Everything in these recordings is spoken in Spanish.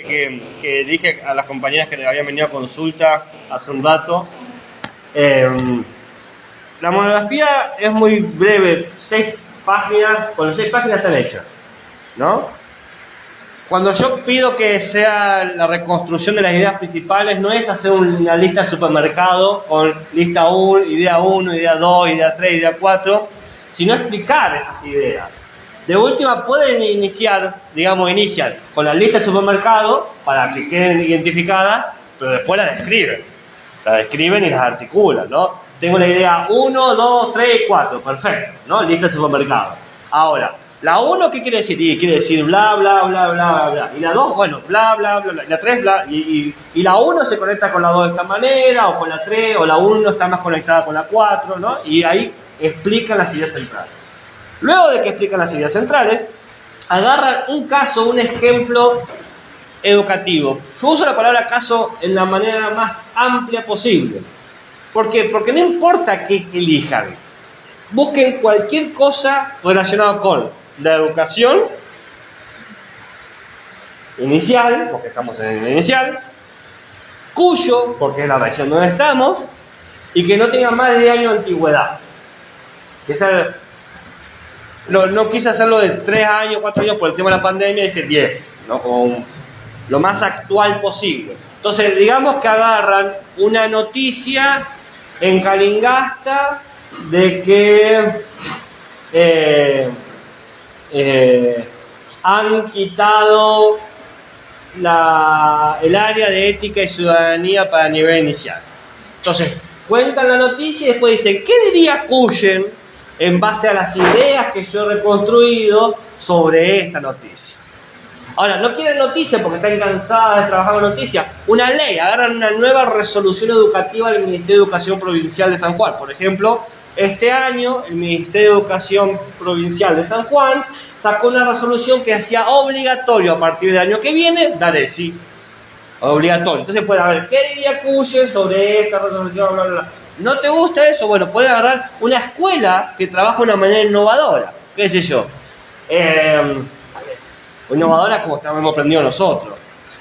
que dije a las compañeras que habían venido a consulta hace un rato. La monografía es muy breve, 6 páginas, con las 6 páginas están hechas, ¿no? Cuando yo pido que sea la reconstrucción de las ideas principales, no es hacer una lista de supermercado con lista 1, idea 2, idea 3, idea 4, sino explicar esas ideas. De última pueden iniciar con la lista de supermercado para que queden identificadas, pero después la describen y las articulan, ¿no? Tengo la idea 1, 2, 3, 4, perfecto, ¿no? Lista de supermercado. Ahora, la 1, ¿qué quiere decir? Y quiere decir bla, bla, bla, bla, bla. Y la 2, bueno, bla, bla, bla, bla. Y la 3, bla. Y la 1 se conecta con la 2 de esta manera, o con la 3, o la 1 está más conectada con la 4, ¿no? Y ahí explican las ideas centrales. Luego de que explican las ideas centrales, agarran un caso, un ejemplo educativo. Yo uso la palabra caso en la manera más amplia posible. ¿Por qué? Porque no importa qué elijan. Busquen cualquier cosa relacionada con la educación inicial, porque estamos en el inicial, Cuyo, porque es la región donde estamos, y que no tenga más de 10 años de antigüedad. No quise hacerlo de 3 años, 4 años por el tema de la pandemia, dije 10, ¿no? Como lo más actual posible. Entonces, digamos que agarran una noticia en Calingasta de que han quitado el área de ética y ciudadanía para nivel inicial. Entonces, cuentan la noticia y después dicen, ¿qué diría Cuyen en base a las ideas que yo he reconstruido sobre esta noticia? Ahora, no quieren noticias porque están cansadas de trabajar con noticias. Una ley, agarran una nueva resolución educativa del Ministerio de Educación Provincial de San Juan. Por ejemplo, este año el Ministerio de Educación Provincial de San Juan sacó una resolución que hacía obligatorio a partir del año que viene dar el sí. Obligatorio. Entonces puede haber, ¿qué diría Cuyen sobre esta resolución? Bla, bla, bla. ¿No te gusta eso? Bueno, puede agarrar una escuela que trabaja de una manera innovadora. ¿Qué sé yo? Innovadora como hemos aprendido nosotros.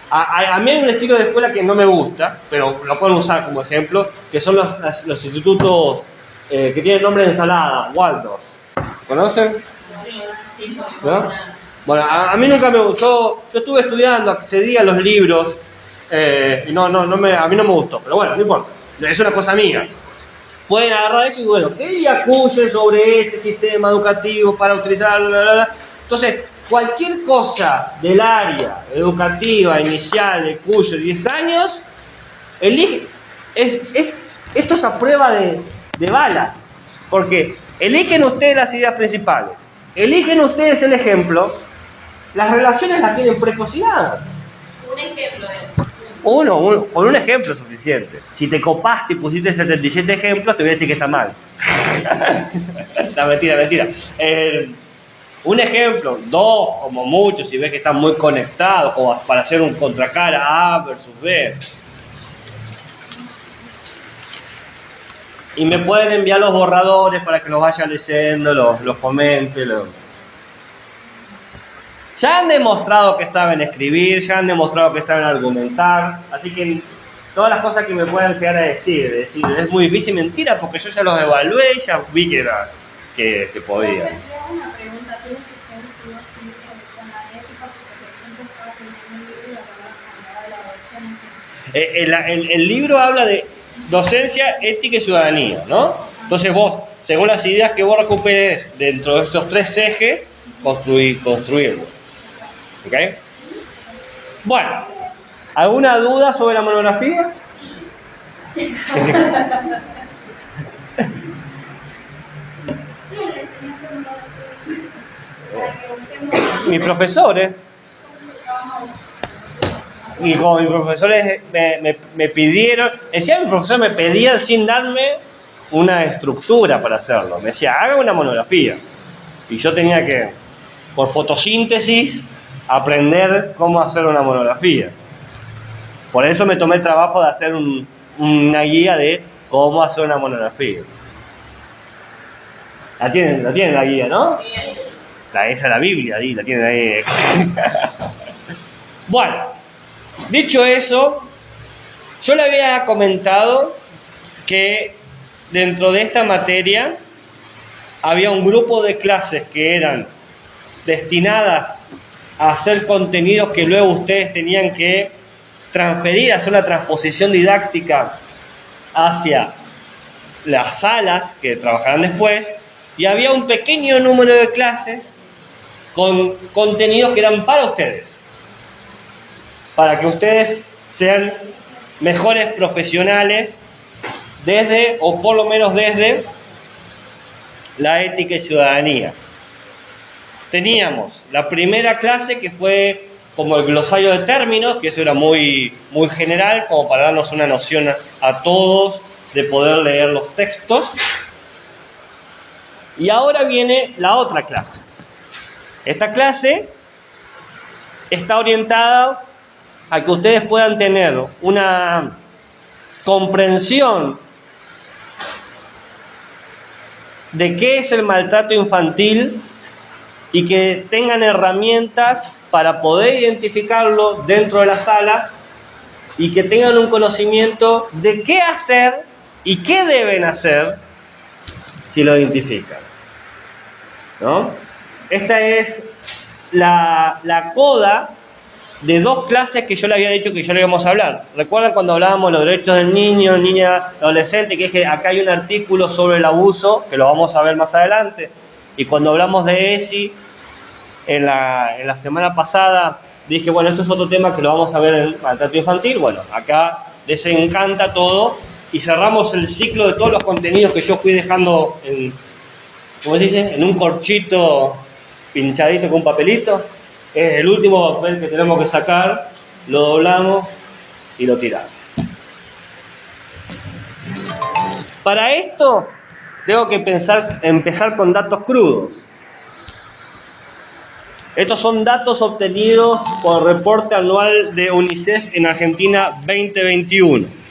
A mí hay un estilo de escuela que no me gusta, pero lo pueden usar como ejemplo, que son los institutos que tienen nombre de ensalada, Waldorf. ¿Conocen? ¿No? Bueno, a mí nunca me gustó. Yo estuve estudiando, accedí a los libros y a mí no me gustó, pero bueno, no importa, es una cosa mía. Pueden agarrar eso y bueno, ¿qué acusen sobre este sistema educativo para utilizar? Bla, bla, bla? Entonces, cualquier cosa del área educativa inicial de Cuyo 10 años, esto es a prueba de balas, porque eligen ustedes las ideas principales, eligen ustedes el ejemplo, las relaciones las tienen precocinadas. Un ejemplo Con un ejemplo es suficiente. Si te copaste y pusiste 77 ejemplos, te voy a decir que está mal. No, mentira. Un ejemplo, 2 como mucho, si ves que están muy conectados, como para hacer un contracara A versus B. Y me pueden enviar los borradores para que los vaya leyendo, los comente. Ya han demostrado que saben escribir, ya han demostrado que saben argumentar, así que todas las cosas que me puedan llegar a decir, es muy difícil, mentira, porque yo ya los evalué y ya vi que podía. Una pregunta, ¿tienes que ser sí o sí con la ética? Porque por ejemplo estaba teniendo un libro y hablaba de la docencia. El libro habla de docencia, ética y ciudadanía, ¿no? Entonces vos, según las ideas que vos recuperes dentro de estos 3 ejes, construirlo. ¿Ok? Bueno, ¿alguna duda sobre la monografía? Mis profesores, y como mis profesores me pidieron, mis profesores me pedían sin darme una estructura para hacerlo, me decía, haga una monografía, y yo tenía que, por fotosíntesis, aprender cómo hacer una monografía. Por eso me tomé el trabajo de hacer una guía de cómo hacer una monografía. La tienen la guía, ¿no? Esa es la Biblia, ahí, la tienen ahí. Bueno, Dicho eso, yo le había comentado que dentro de esta materia había un grupo de clases que eran destinadas a hacer contenidos que luego ustedes tenían que transferir, hacer una transposición didáctica hacia las salas que trabajarán después, y había un pequeño número de clases con contenidos que eran para ustedes, para que ustedes sean mejores profesionales desde, o por lo menos desde, la ética y ciudadanía. Teníamos la primera clase que fue como el glosario de términos, que eso era muy general, como para darnos una noción a todos de poder leer los textos. Y ahora viene la otra clase. Esta clase está orientada a que ustedes puedan tener una comprensión de qué es el maltrato infantil y que tengan herramientas para poder identificarlo dentro de la sala y que tengan un conocimiento de qué hacer y qué deben hacer si lo identifican, ¿no? Esta es la coda de dos clases que yo le había dicho que ya le íbamos a hablar. ¿Recuerdan cuando hablábamos de los derechos del niño, niña, adolescente? Que es que acá hay un artículo sobre el abuso, que lo vamos a ver más adelante. Y cuando hablamos de ESI, en la semana pasada, dije, bueno, esto es otro tema que lo vamos a ver en el maltrato infantil. Bueno, acá les encanta todo. Y cerramos el ciclo de todos los contenidos que yo fui dejando en, ¿cómo se dice? En un corchito pinchadito con un papelito. Es el último papel que tenemos que sacar, lo doblamos y lo tiramos. Para esto tengo que empezar con datos crudos. Estos son datos obtenidos por el reporte anual de UNICEF en Argentina 2021.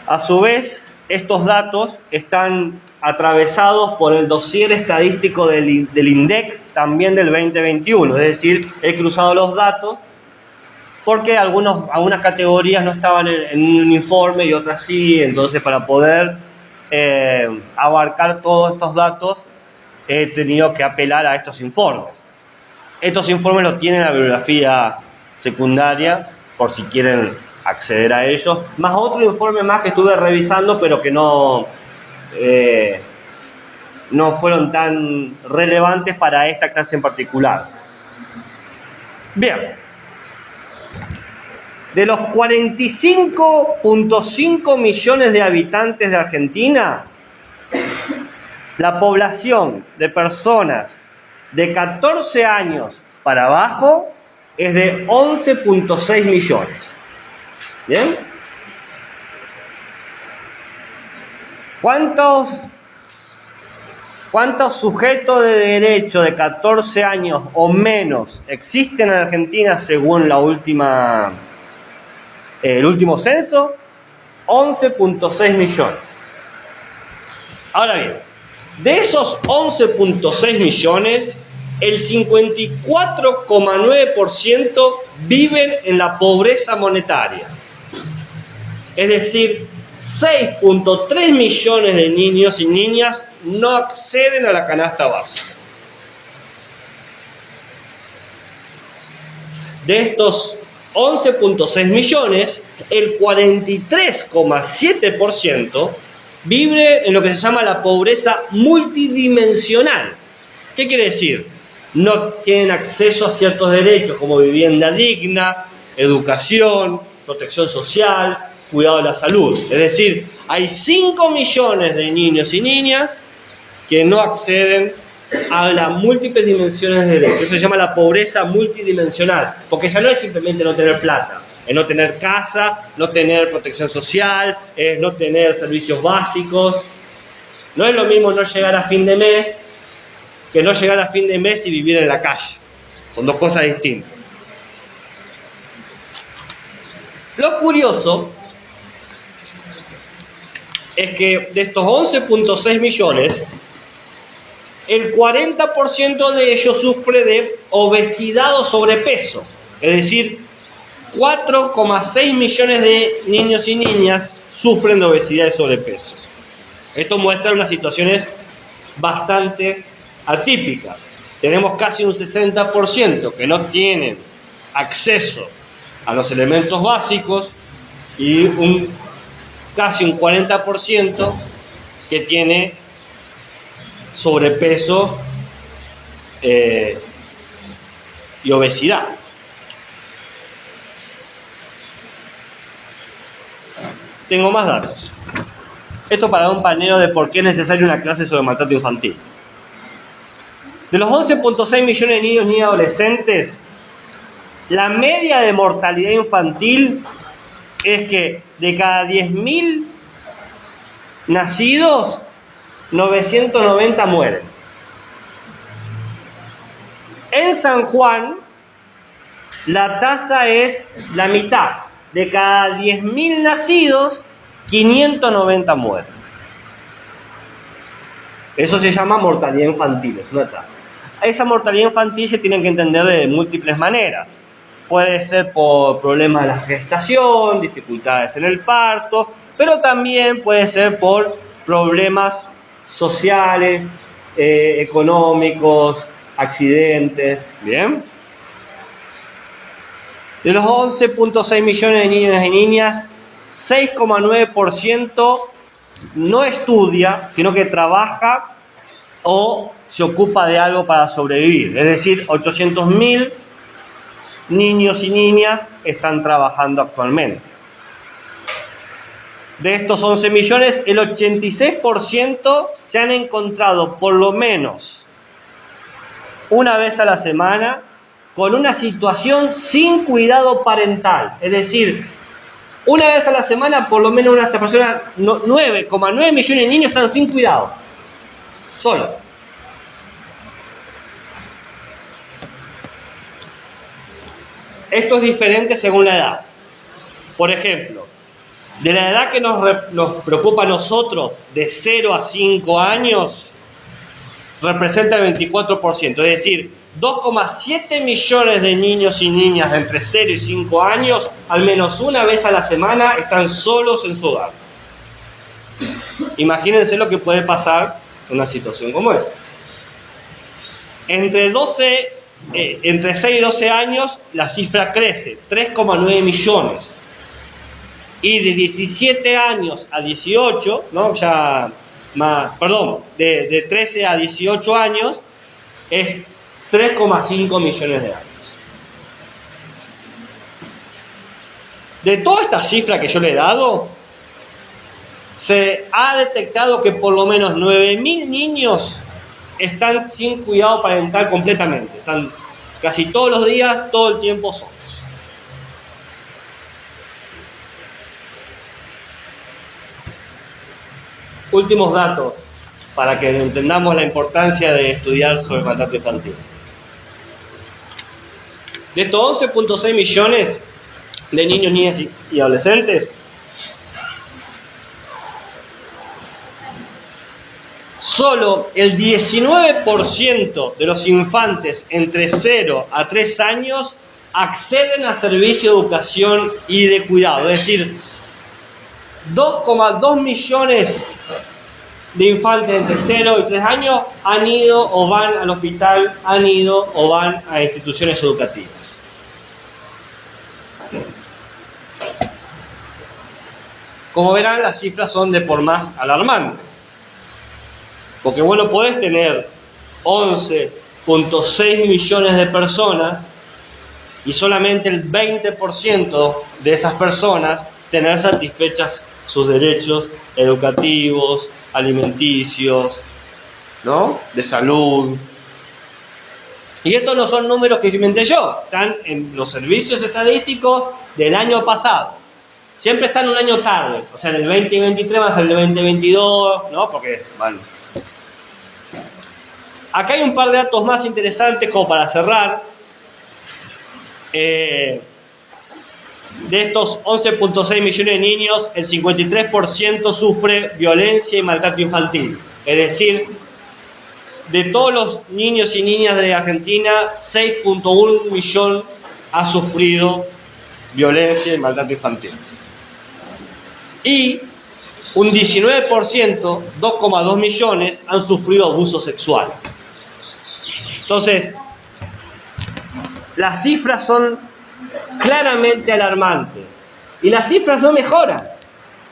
A su vez, estos datos están atravesados por el dossier estadístico del INDEC, también del 2021. Es decir, he cruzado los datos porque algunas categorías no estaban en un informe y otras sí. Entonces, para poder abarcar todos estos datos, he tenido que apelar a estos informes. Estos informes los tienen en la bibliografía secundaria, por si quieren acceder a ellos, más otro informe más que estuve revisando, pero que no fueron tan relevantes para esta clase en particular. Bien, de los 45.5 millones de habitantes de Argentina, la población de personas de 14 años para abajo es de 11.6 millones. ¿Bien? ¿Cuántos sujetos de derecho de 14 años o menos existen en Argentina según el último censo? 11.6 millones. Ahora bien, de esos 11.6 millones, el 54,9% viven en la pobreza monetaria. Es decir, 6.3 millones de niños y niñas no acceden a la canasta básica. De estos 11.6 millones, el 43,7% vive en lo que se llama la pobreza multidimensional. ¿Qué quiere decir? No tienen acceso a ciertos derechos como vivienda digna, educación, protección social, cuidado de la salud. Es decir, hay 5 millones de niños y niñas que no acceden a las múltiples dimensiones de derechos. Eso se llama la pobreza multidimensional, porque ya no es simplemente no tener plata, es no tener casa, no tener protección social, es no tener servicios básicos. No es lo mismo no llegar a fin de mes que no llegar a fin de mes y vivir en la calle. Son dos cosas distintas. Lo curioso es que de estos 11.6 millones, el 40% de ellos sufre de obesidad o sobrepeso. Es decir, 4,6 millones de niños y niñas sufren de obesidad y sobrepeso. Esto muestra unas situaciones bastante atípicas. Tenemos casi un 60% que no tienen acceso a los elementos básicos y casi un 40% que tiene sobrepeso y obesidad. Tengo más datos. Esto para dar un paneo de por qué es necesaria una clase sobre maltrato infantil. De los 11,6 millones de niños y adolescentes, la media de mortalidad infantil es que de cada 10.000 nacidos, 990 mueren. En San Juan, la tasa es la mitad. De cada 10.000 nacidos, 590 mueren. Eso se llama mortalidad infantil, es una tasa. Esa mortalidad infantil se tiene que entender de múltiples maneras. Puede ser por problemas de la gestación, dificultades en el parto, pero también puede ser por problemas sociales, económicos, accidentes. ¿Bien? De los 11,6 millones de niños y niñas, 6,9% no estudia, sino que trabaja o se ocupa de algo para sobrevivir. Es decir, 800.000 niños y niñas están trabajando actualmente. De estos 11 millones, el 86% se han encontrado por lo menos una vez a la semana con una situación sin cuidado parental. Es decir, una vez a la semana por lo menos una de estas personas, 9,9 millones de niños están sin cuidado. Solo. Esto es diferente según la edad. Por ejemplo, de la edad que nos preocupa a nosotros, de 0 a 5 años, representa el 24%. Es decir, 2,7 millones de niños y niñas de entre 0 y 5 años, al menos una vez a la semana, están solos en su hogar. Imagínense lo que puede pasar en una situación como esa. Entre 6 y 12 años, la cifra crece, 3,9 millones. Y de 17 años a 18, ¿no? De 13 a 18 años, es 3,5 millones de años. De toda esta cifra que yo le he dado, se ha detectado que por lo menos 9.000 niños están sin cuidado parental completamente. Están casi todos los días, todo el tiempo solos. Últimos datos para que entendamos la importancia de estudiar sobre el maltrato infantil. De estos 11,6 millones de niños, niñas y adolescentes, solo el 19% de los infantes entre 0 a 3 años acceden a servicio de educación y de cuidado. Es decir, 2,2 millones de infantes entre 0 y 3 años han ido o van al hospital, han ido o van a instituciones educativas. Como verán, las cifras son de por más alarmantes. Porque vos no podés tener 11,6 millones de personas y solamente el 20% de esas personas tener satisfechas sus derechos educativos, alimenticios, ¿no? De salud. Y estos no son números que inventé yo, están en los servicios estadísticos del año pasado. Siempre están un año tarde, o sea, en el 2023 va a ser el 2022, ¿no? Porque, bueno. Acá hay un par de datos más interesantes como para cerrar. De estos 11,6 millones de niños, el 53% sufre violencia y maltrato infantil. Es decir, de todos los niños y niñas de Argentina, 6.1 millón ha sufrido violencia y maltrato infantil. Y un 19%, 2,2 millones, han sufrido abuso sexual. Entonces, las cifras son claramente alarmantes. Y las cifras no mejoran.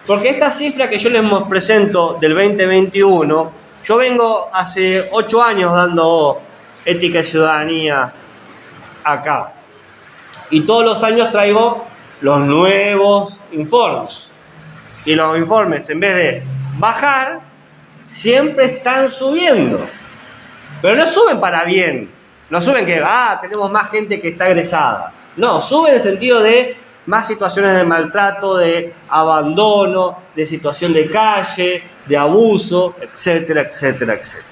Porque esta cifra que yo les presento del 2021, yo vengo hace 8 años dando ética y ciudadanía acá. Y todos los años traigo los nuevos informes. Y los informes, en vez de bajar, siempre están subiendo. Pero no suben para bien. No suben que, tenemos más gente que está egresada. No, suben en el sentido de más situaciones de maltrato, de abandono, de situación de calle, de abuso, etcétera, etcétera, etcétera.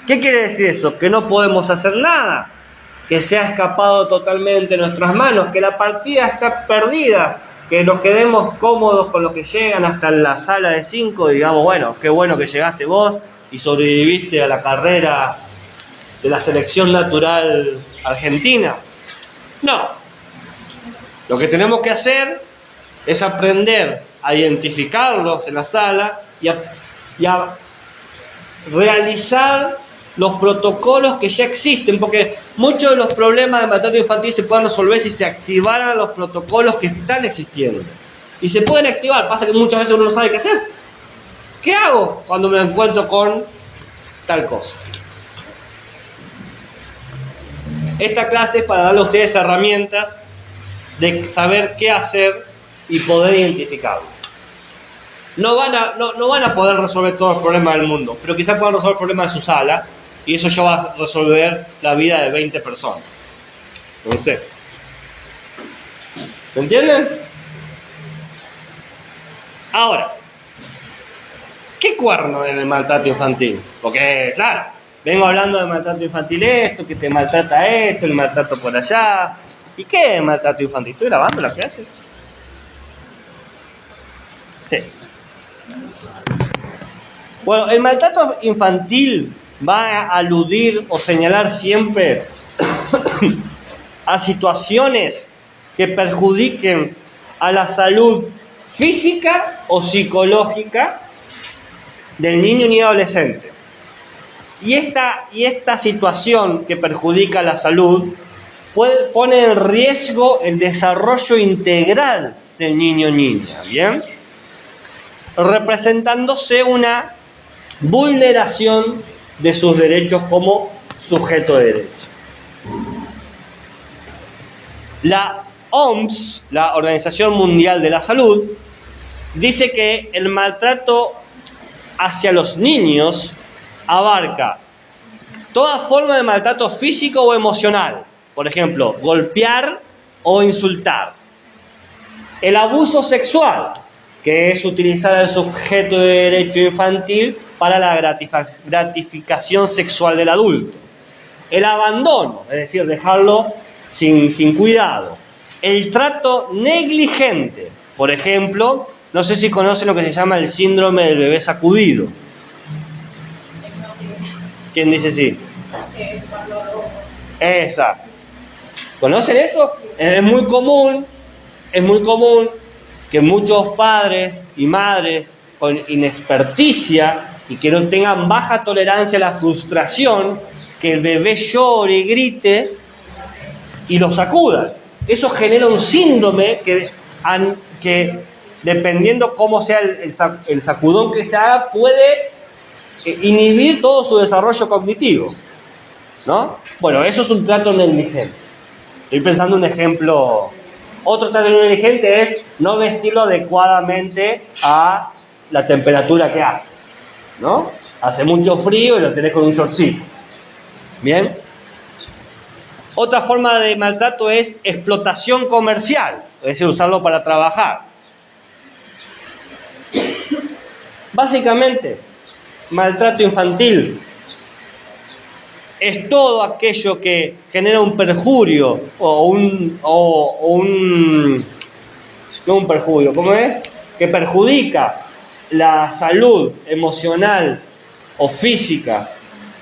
¿Qué quiere decir esto? Que no podemos hacer nada, que se ha escapado totalmente de nuestras manos, que la partida está perdida, que nos quedemos cómodos con los que llegan hasta la sala de 5 y digamos, bueno, qué bueno que llegaste vos y sobreviviste a la carrera de la selección natural argentina. No. Lo que tenemos que hacer es aprender a identificarlos en la sala y a realizar los protocolos que ya existen, porque muchos de los problemas de maltrato infantil se pueden resolver si se activaran los protocolos que están existiendo. Y se pueden activar, pasa que muchas veces uno no sabe qué hacer. ¿Qué hago cuando me encuentro con tal cosa? Esta clase es para darle a ustedes herramientas de saber qué hacer y poder identificarlo. No van a poder resolver todos los problemas del mundo, pero quizás puedan resolver el problema de su sala, y eso ya va a resolver la vida de 20 personas. No sé. ¿Me entienden? Ahora, ¿qué cuerno en el maltrato infantil? Porque, claro, vengo hablando de maltrato infantil esto, que te maltrata esto, el maltrato por allá. ¿Y qué es maltrato infantil? ¿Estoy grabando la clase? Sí. Bueno, el maltrato infantil va a aludir o señalar siempre a situaciones que perjudiquen a la salud física o psicológica del niño ni adolescente. Y esta situación que perjudica la salud pone en riesgo el desarrollo integral del niño o niña, ¿bien? Representándose una vulneración de sus derechos como sujeto de derecho. La OMS, la Organización Mundial de la Salud, dice que el maltrato hacia los niños abarca toda forma de maltrato físico o emocional. Por ejemplo, golpear o insultar. El abuso sexual, que es utilizar al sujeto de derecho infantil para la gratificación sexual del adulto. El abandono, es decir, dejarlo sin cuidado. El trato negligente, por ejemplo, no sé si conocen lo que se llama el síndrome del bebé sacudido. ¿Quién dice sí? Exacto. ¿Conocen eso? Es muy común que muchos padres y madres con inexperticia y que no tengan baja tolerancia a la frustración, que el bebé llore y grite y lo sacudan. Eso genera un síndrome que dependiendo cómo sea el sacudón que se haga, puede inhibir todo su desarrollo cognitivo, ¿no? Bueno, eso es un trato negligente. Estoy pensando en un ejemplo. Otro trato negligente es no vestirlo adecuadamente a la temperatura que hace, ¿no? Hace mucho frío y lo tenés con un shortcito. ¿Bien? Otra forma de maltrato es explotación comercial, es decir, usarlo para trabajar. Básicamente, maltrato infantil es todo aquello que genera un perjurio no un perjurio, ¿cómo es? Que perjudica la salud emocional o física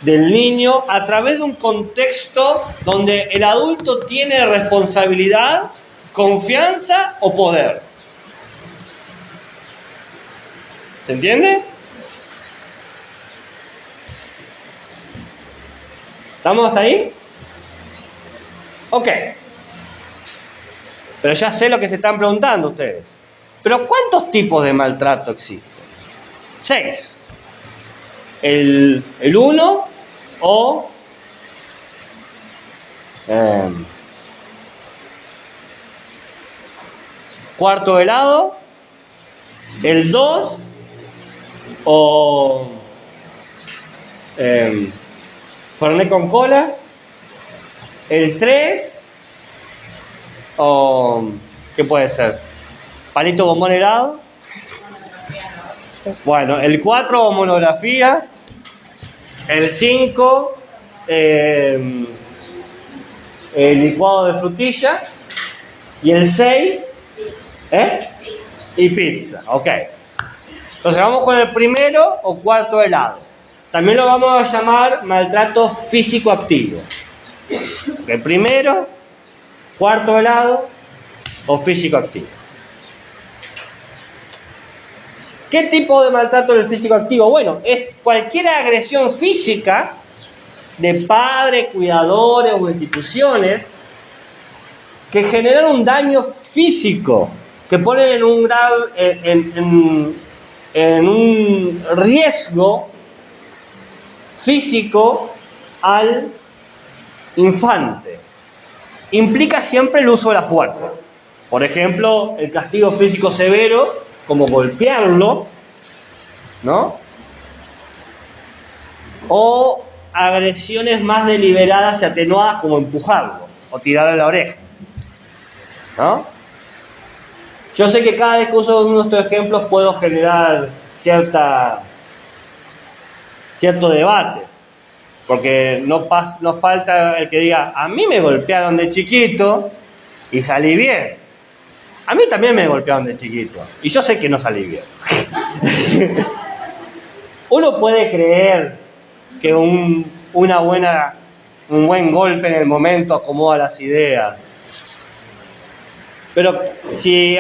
del niño a través de un contexto donde el adulto tiene responsabilidad, confianza o poder. ¿Se entiende? ¿Estamos hasta ahí? Ok. Pero ya sé lo que se están preguntando ustedes. ¿Pero cuántos tipos de maltrato existen? 6. El 1 o cuarto de helado, el 2 o Fernet con cola, el 3 o ¿qué puede ser? Palito bombón helado. Bueno, el 4 o monografía, el 5 el licuado de frutilla y el 6 y pizza. Ok. Entonces vamos con el primero o cuarto helado. También lo vamos a llamar maltrato físico activo. El primero, cuarto helado o físico activo. ¿Qué tipo de maltrato del físico activo? Bueno, es cualquier agresión física de padres, cuidadores o instituciones que generan un daño físico, que ponen en un en un riesgo físico al infante. Implica siempre el uso de la fuerza. Por ejemplo, el castigo físico severo, como golpearlo, ¿no? O agresiones más deliberadas y atenuadas, como empujarlo o tirarle la oreja, ¿no? Yo sé que cada vez que uso uno de estos ejemplos puedo generar cierto debate, porque no falta el que diga: a mí me golpearon de chiquito y salí bien. A mí también me golpearon de chiquito y yo sé que no salí bien. Uno puede creer que un buen golpe en el momento acomoda las ideas, pero si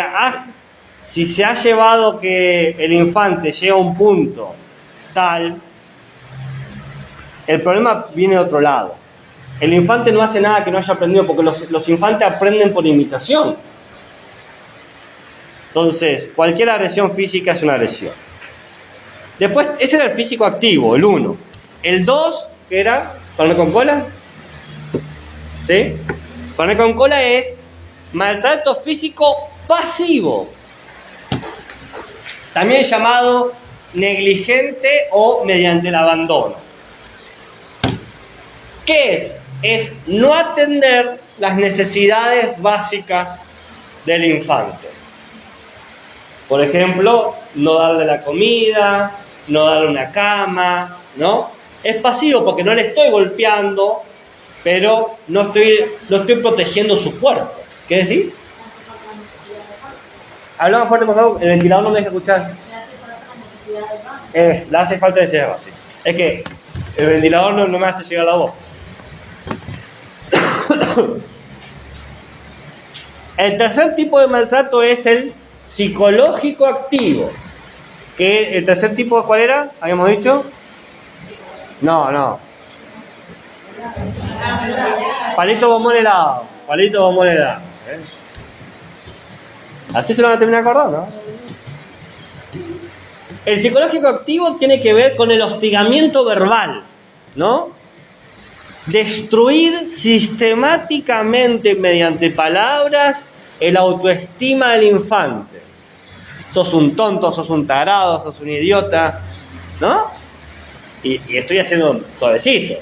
se ha llevado que el infante llega a un punto tal, el problema viene de otro lado. El infante no hace nada que no haya aprendido, porque los infantes aprenden por imitación. Entonces, cualquier agresión física es una agresión. Después, ese era el físico activo, el 1. El 2, ¿qué era? ¿Fernet con cola? ¿Sí? Fernet con cola es maltrato físico pasivo, también llamado negligente o mediante el abandono. ¿Qué es? Es no atender las necesidades básicas del infante. Por ejemplo, no darle la comida, no darle una cama, ¿no? Es pasivo porque no le estoy golpeando, pero no estoy protegiendo su cuerpo. ¿Qué decir? Habla más fuerte, por favor. El ventilador no me deja escuchar. Le hace falta necesidad básica. Es que el ventilador no me hace llegar la voz. El tercer tipo de maltrato es el psicológico activo. ¿El tercer tipo cuál era? ¿Habíamos dicho? No. Palito bombón helado. Así se lo van a terminar acordando, ¿no? El psicológico activo tiene que ver con el hostigamiento verbal, ¿no? Destruir sistemáticamente mediante palabras el autoestima del infante. Sos un tonto, sos un tarado, sos un idiota, ¿no? Y estoy haciendo suavecito.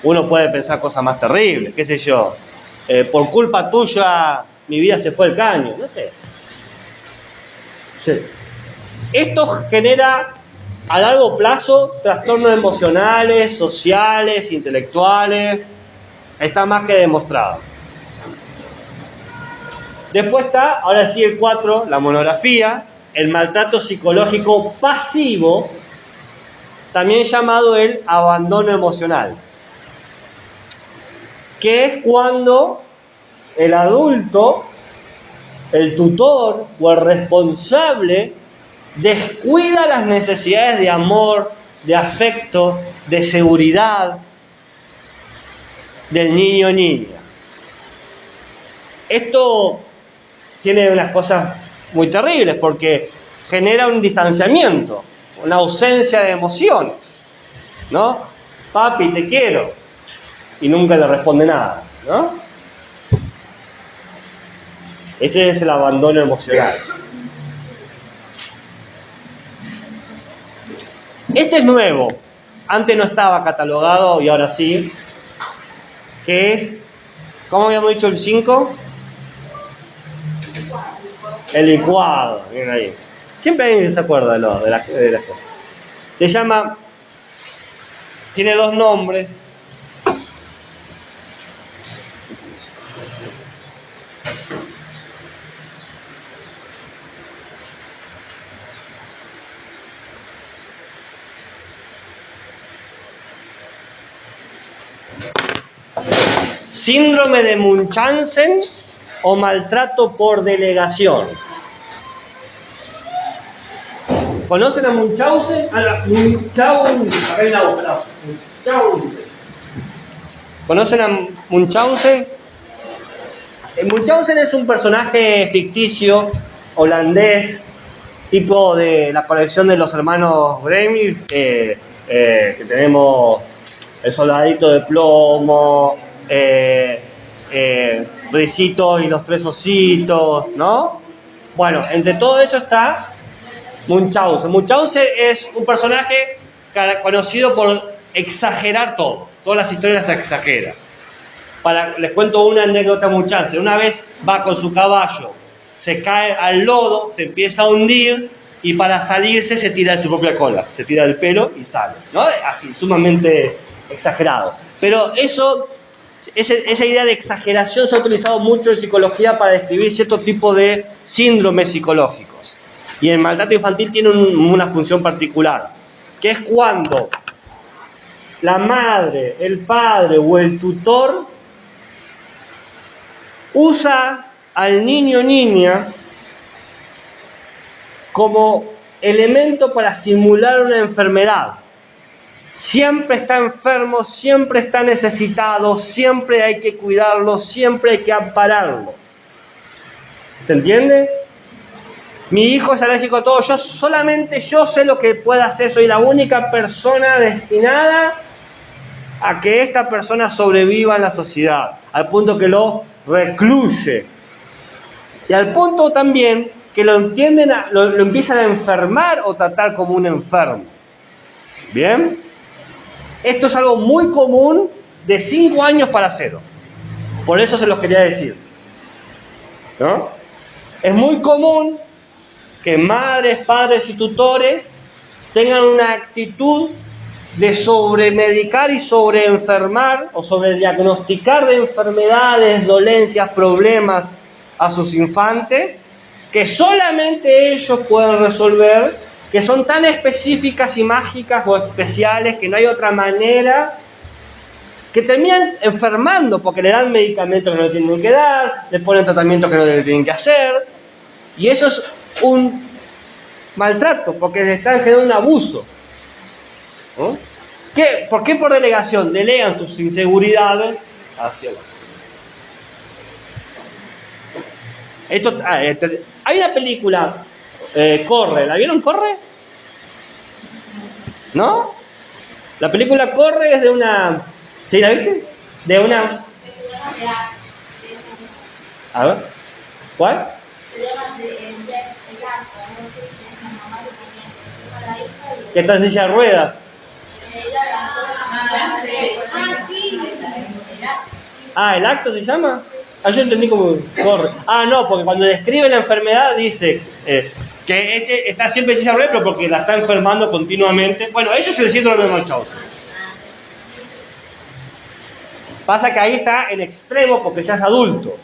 Uno puede pensar cosas más terribles, qué sé yo. Por culpa tuya mi vida se fue al caño, no sé. Sí. Esto genera a largo plazo trastornos emocionales, sociales, intelectuales. Está más que demostrado. Después está, ahora sí, el 4, la monografía, el maltrato psicológico pasivo, también llamado el abandono emocional, que es cuando el adulto, el tutor o el responsable descuida las necesidades de amor, de afecto, de seguridad del niño o niña. Esto tiene unas cosas muy terribles porque genera un distanciamiento, una ausencia de emociones, ¿no? Papi, te quiero, y nunca le responde nada, ¿no? Ese es el abandono emocional. Este es nuevo, antes no estaba catalogado y ahora sí, que es, ¿cómo habíamos dicho el 5? El licuado, bien ahí. Siempre alguien se acuerda de las cosas. Se llama, tiene dos nombres. Síndrome de Munchausen o maltrato por delegación. ¿Conocen a Munchausen? ¿Conocen a Munchausen? Munchausen es un personaje ficticio holandés, tipo de la colección de los hermanos Grimm, que tenemos el soldadito de plomo, Ricito y los tres ositos, ¿no? Bueno, entre todo eso está Munchausen. Munchausen es un personaje conocido por exagerar todo. Todas las historias se exageran. Les cuento una anécdota de Munchausen. Una vez va con su caballo, se cae al lodo, se empieza a hundir y para salirse se tira de su propia cola. Se tira del pelo y sale, ¿no? Así, sumamente exagerado. Pero esa idea de exageración se ha utilizado mucho en psicología para describir cierto tipo de síndromes psicológicos. Y el maltrato infantil tiene una función particular, que es cuando la madre, el padre o el tutor usa al niño o niña como elemento para simular una enfermedad. Siempre está enfermo, siempre está necesitado, siempre hay que cuidarlo, siempre hay que ampararlo. ¿Se entiende? Mi hijo es alérgico a todo, solamente yo sé lo que puede hacer, soy la única persona destinada a que esta persona sobreviva en la sociedad, al punto que lo recluye. Y al punto también que lo empiezan a enfermar o tratar como un enfermo. ¿Bien? Esto es algo muy común de 5 años para 0. Por eso se los quería decir, ¿no? Es muy común que madres, padres y tutores tengan una actitud de sobremedicar y sobreenfermar o sobrediagnosticar de enfermedades, dolencias, problemas a sus infantes que solamente ellos pueden resolver, que son tan específicas y mágicas o especiales que no hay otra manera, que terminan enfermando porque le dan medicamentos que no le tienen que dar, le ponen tratamientos que no le tienen que hacer, y eso es un maltrato porque le están generando un abuso, ¿no? ¿Por qué por delegación? Delegan sus inseguridades hacia la... Hay una película, Corre, ¿la vieron Corre? ¿No? La película Corre es de una... ¿Sí la viste? De una... A ver, ¿cuál? ¿Qué está en silla de ruedas? ¿El acto se llama? Yo entendí como Corre. No, porque cuando describe la enfermedad dice que está siempre en silla de ruedas, pero porque la está enfermando continuamente. Bueno, eso es el síndrome de Munchausen. Pasa que ahí está en extremo porque ya es adulto.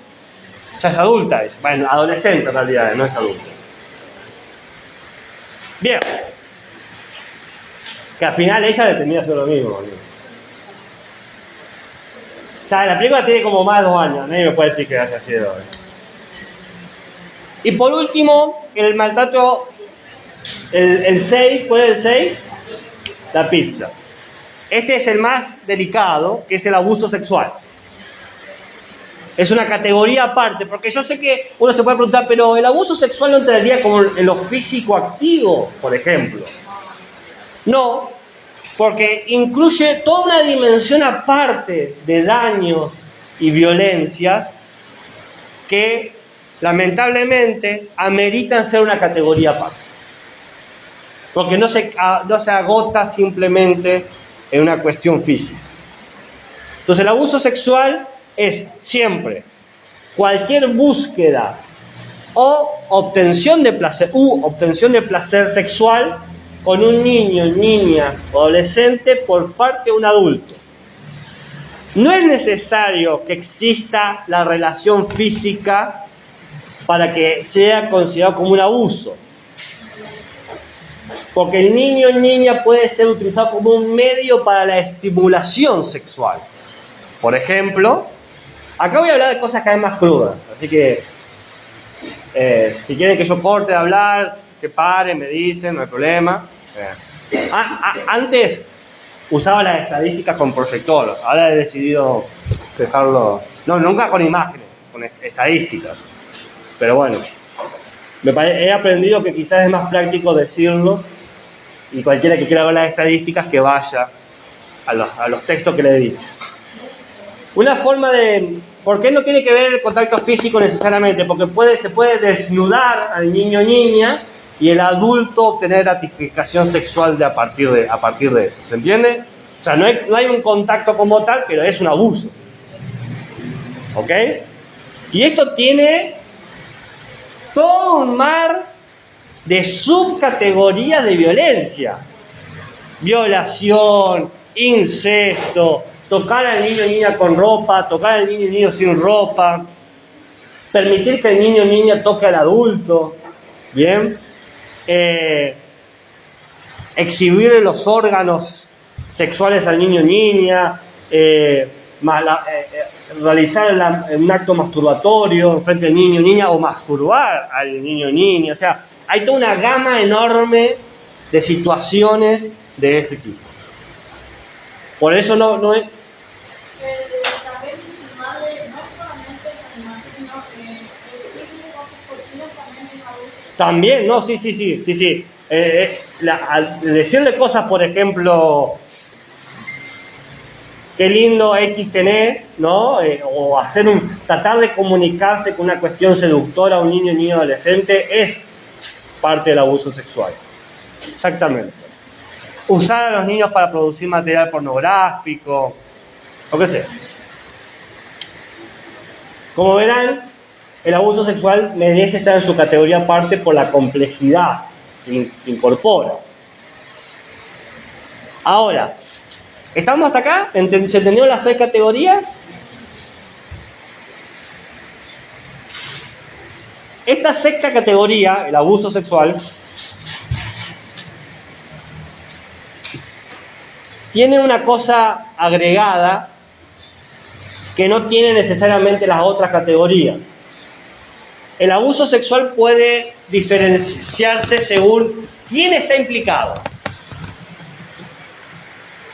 Ya es adulta, bueno, adolescente en realidad, no es adulto. Bien. Que al final ella le termina haciendo lo mismo. O sea, la película tiene como más de 2 años, nadie me puede decir que haya sido. Y por último, el maltrato, el 6, ¿cuál es el 6? La pizza. Este es el más delicado, que es el abuso sexual. Es una categoría aparte, porque yo sé que uno se puede preguntar, pero el abuso sexual no entraría como en lo físico activo, por ejemplo. No, porque incluye toda una dimensión aparte de daños y violencias que lamentablemente ameritan ser una categoría aparte. Porque no se agota simplemente en una cuestión física. Entonces el abuso sexual es siempre cualquier búsqueda o obtención de placer sexual con un niño, niña o adolescente por parte de un adulto. No es necesario que exista la relación física para que sea considerado como un abuso. Porque el niño o niña puede ser utilizado como un medio para la estimulación sexual. Por ejemplo, acá voy a hablar de cosas cada vez más crudas, así que si quieren que yo corte de hablar, que paren, me dicen, no hay problema. Antes usaba las estadísticas con proyector, ahora he decidido dejarlo, no, nunca con imágenes, con estadísticas. Pero bueno, he aprendido que quizás es más práctico decirlo y cualquiera que quiera ver las estadísticas que vaya a los textos que le he dicho. Una forma de... ¿Por qué no tiene que ver el contacto físico necesariamente? Porque se puede desnudar al niño o niña y el adulto obtener gratificación sexual a partir de eso. ¿Se entiende? O sea, no hay un contacto como tal, pero es un abuso. ¿Ok? Y esto tiene todo un mar de subcategorías de violencia. Violación, incesto, tocar al niño o niña con ropa, tocar al niño o niño sin ropa, permitir que el niño o niña toque al adulto, ¿bien? Exhibir los órganos sexuales al niño o niña, realizar un acto masturbatorio en frente del niño o niña o masturbar al niño o niña. O sea, hay toda una gama enorme de situaciones de este tipo. Por eso no es... También mencionarle, no solamente el animal, sino también es abuso. También, no, sí. Al decirle cosas, por ejemplo, qué lindo X tenés, ¿no? O tratar de comunicarse con una cuestión seductora a un niño o niño adolescente es parte del abuso sexual. Exactamente. Usar a los niños para producir material pornográfico, lo que sea. Como verán, el abuso sexual merece estar en su categoría aparte por la complejidad que incorpora. Ahora, ¿estamos hasta acá? ¿Se entendieron las 6 categorías? Esta 6ª categoría, el abuso sexual, tiene una cosa agregada que no tiene necesariamente las otras categorías. El abuso sexual puede diferenciarse según quién está implicado.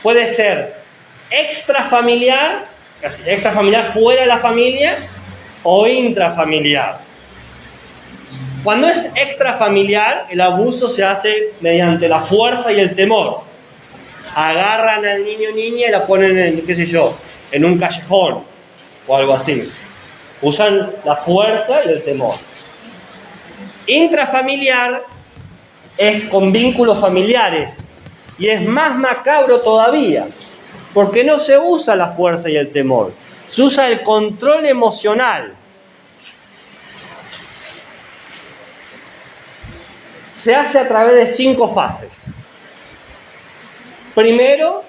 Puede ser extrafamiliar fuera de la familia, o intrafamiliar. Cuando es extrafamiliar, el abuso se hace mediante la fuerza y el temor. Agarran al niño o niña y la ponen en un callejón o algo así. Usan la fuerza y el temor. Intrafamiliar es con vínculos familiares y es más macabro todavía, porque no se usa la fuerza y el temor, se usa el control emocional. Se hace a través de 5 fases. Primero,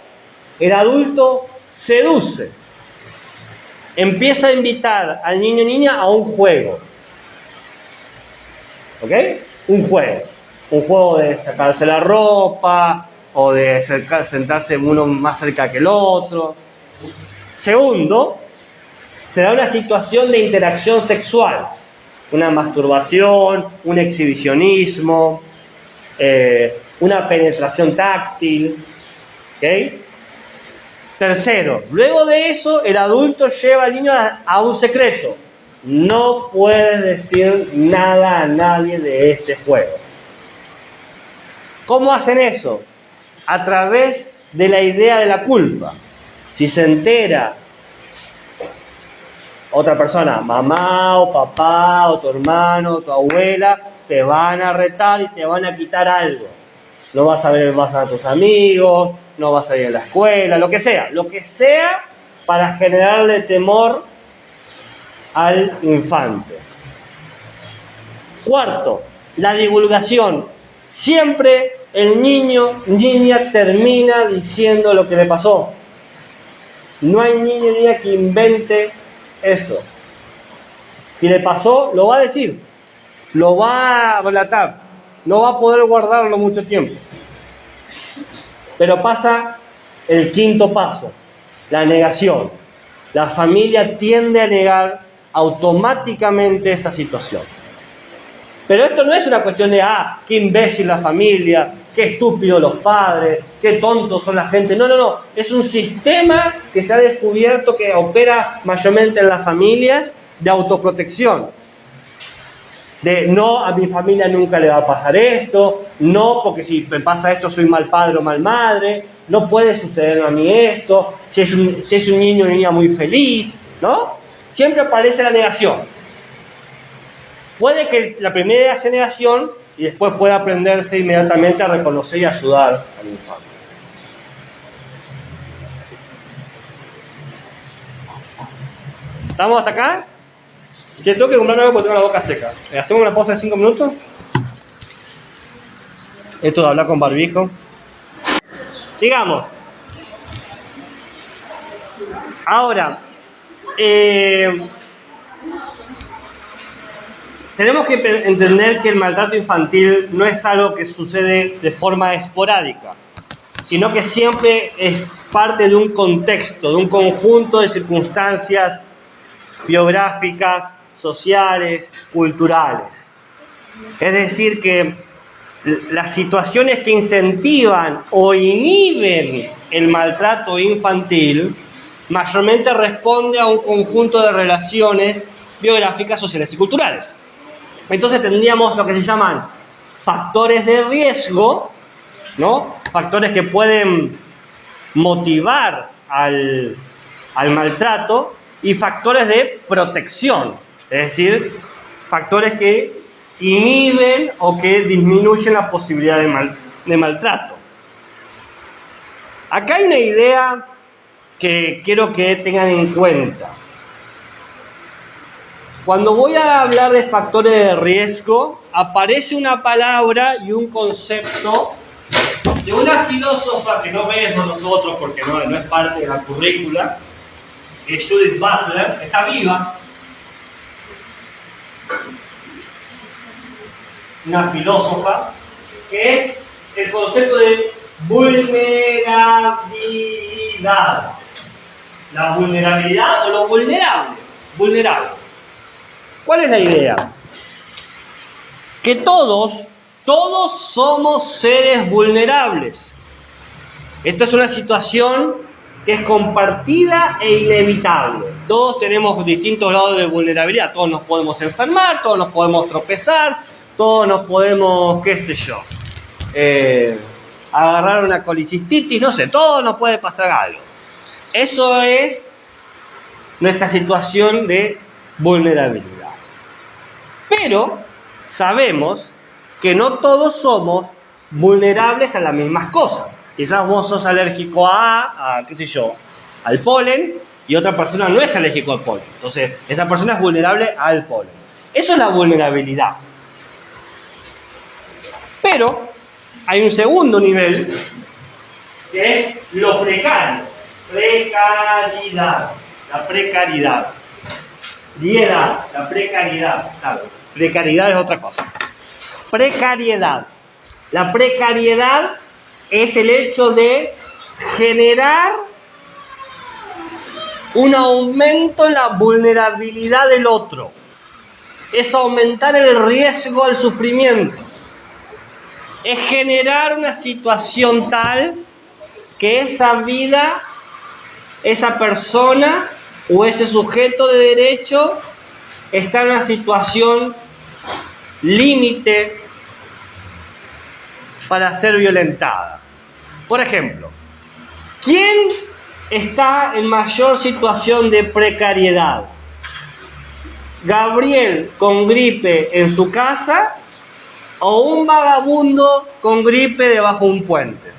el adulto seduce. Empieza a invitar al niño o niña a un juego. ¿Ok? Un juego de sacarse la ropa, o de sentarse uno más cerca que el otro. Segundo, se da una situación de interacción sexual, una masturbación, un exhibicionismo, una penetración táctil. ¿Okay? Tercero, luego de eso el adulto lleva al niño a un secreto. No puedes decir nada a nadie de este juego. ¿Cómo hacen eso? A través de la idea de la culpa. Si se entera otra persona, mamá o papá o tu hermano o tu abuela, te van a retar y te van a quitar algo. No vas a ver más a tus amigos, no vas a ir a la escuela, lo que sea para generarle temor al infante. Cuarto, la divulgación. Siempre el niña termina diciendo lo que le pasó. No hay niño ni niña que invente eso. Si le pasó, lo va a decir, lo va a relatar, no va a poder guardarlo mucho tiempo. Pero pasa el quinto paso, la negación. La familia tiende a negar automáticamente esa situación. Pero esto no es una cuestión de, qué imbécil la familia, qué estúpidos los padres, qué tontos son la gente. No. Es un sistema que se ha descubierto que opera mayormente en las familias de autoprotección. De no, a mi familia nunca le va a pasar esto, no, porque si me pasa esto soy mal padre o mal madre, no puede suceder a mí esto, si es un niño o niña muy feliz, ¿no? Siempre aparece la negación. Puede que la primera idea sea negación y después pueda aprenderse inmediatamente a reconocer y ayudar al infante. ¿Estamos hasta acá? Che, tengo que comprar algo porque tengo la boca seca. ¿Hacemos una pausa de 5 minutos? Esto de hablar con barbijo. Sigamos. Ahora, tenemos que entender que el maltrato infantil no es algo que sucede de forma esporádica, sino que siempre es parte de un contexto, de un conjunto de circunstancias biográficas, sociales, culturales. Es decir, que las situaciones que incentivan o inhiben el maltrato infantil mayormente responde a un conjunto de relaciones biográficas, sociales y culturales. Entonces tendríamos lo que se llaman factores de riesgo, ¿no? Factores que pueden motivar al maltrato, y factores de protección, es decir, factores que inhiben o que disminuyen la posibilidad de maltrato. Acá hay una idea que quiero que tengan en cuenta. Cuando voy a hablar de factores de riesgo, aparece una palabra y un concepto de una filósofa que no vemos nosotros porque no es parte de la currícula, que es Judith Butler, está viva, una filósofa, que es el concepto de vulnerabilidad. La vulnerabilidad o lo vulnerable. ¿Cuál es la idea? Que todos somos seres vulnerables. Esto es una situación que es compartida e inevitable. Todos tenemos distintos grados de vulnerabilidad. Todos nos podemos enfermar, todos nos podemos tropezar, todos nos podemos, agarrar una colicistitis, no sé, todos nos puede pasar algo. Eso es nuestra situación de vulnerabilidad. Pero sabemos que no todos somos vulnerables a las mismas cosas. Quizás vos sos alérgico al polen, y otra persona no es alérgico al polen. Entonces, esa persona es vulnerable al polen. Eso es la vulnerabilidad. Pero hay un segundo nivel, que es lo precario. Precariedad. La precariedad. La precariedad. Claro, precariedad es otra cosa. Precariedad. La precariedad es el hecho de generar un aumento en la vulnerabilidad del otro. Es aumentar el riesgo al sufrimiento. Es generar una situación tal que esa vida, esa persona o ese sujeto de derecho está en una situación límite para ser violentada. Por ejemplo, ¿quién está en mayor situación de precariedad? ¿Gabriel con gripe en su casa o un vagabundo con gripe debajo de un puente?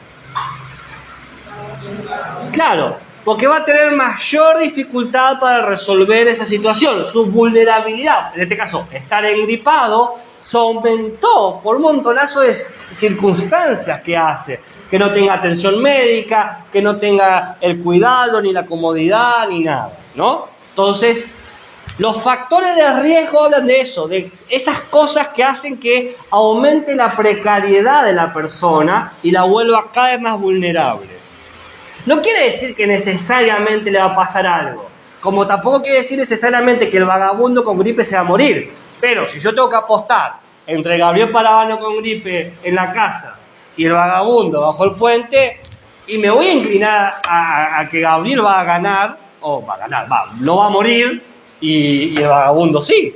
Claro, porque va a tener mayor dificultad para resolver esa situación. Su vulnerabilidad, en este caso, estar engripado, se aumentó por un montonazo de circunstancias que hace. Que no tenga atención médica, que no tenga el cuidado, ni la comodidad, ni nada, ¿no? Entonces, los factores de riesgo hablan de eso, de esas cosas que hacen que aumente la precariedad de la persona y la vuelva cada vez más vulnerable. No quiere decir que necesariamente le va a pasar algo, como tampoco quiere decir necesariamente que el vagabundo con gripe se va a morir. Pero si yo tengo que apostar entre Gabriel Parabano con gripe en la casa y el vagabundo bajo el puente, y me voy a inclinar a que Gabriel va a ganar, no va a morir, y el vagabundo sí.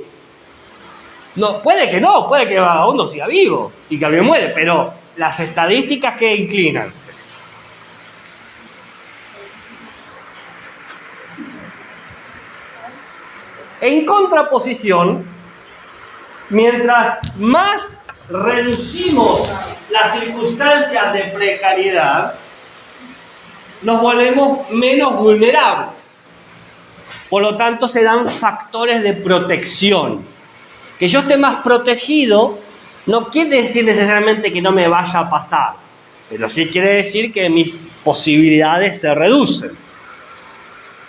No, puede que el vagabundo siga vivo y Gabriel muere, pero las estadísticas que inclinan. En contraposición, mientras más reducimos las circunstancias de precariedad, nos volvemos menos vulnerables. Por lo tanto, se dan factores de protección. Que yo esté más protegido no quiere decir necesariamente que no me vaya a pasar, pero sí quiere decir que mis posibilidades se reducen.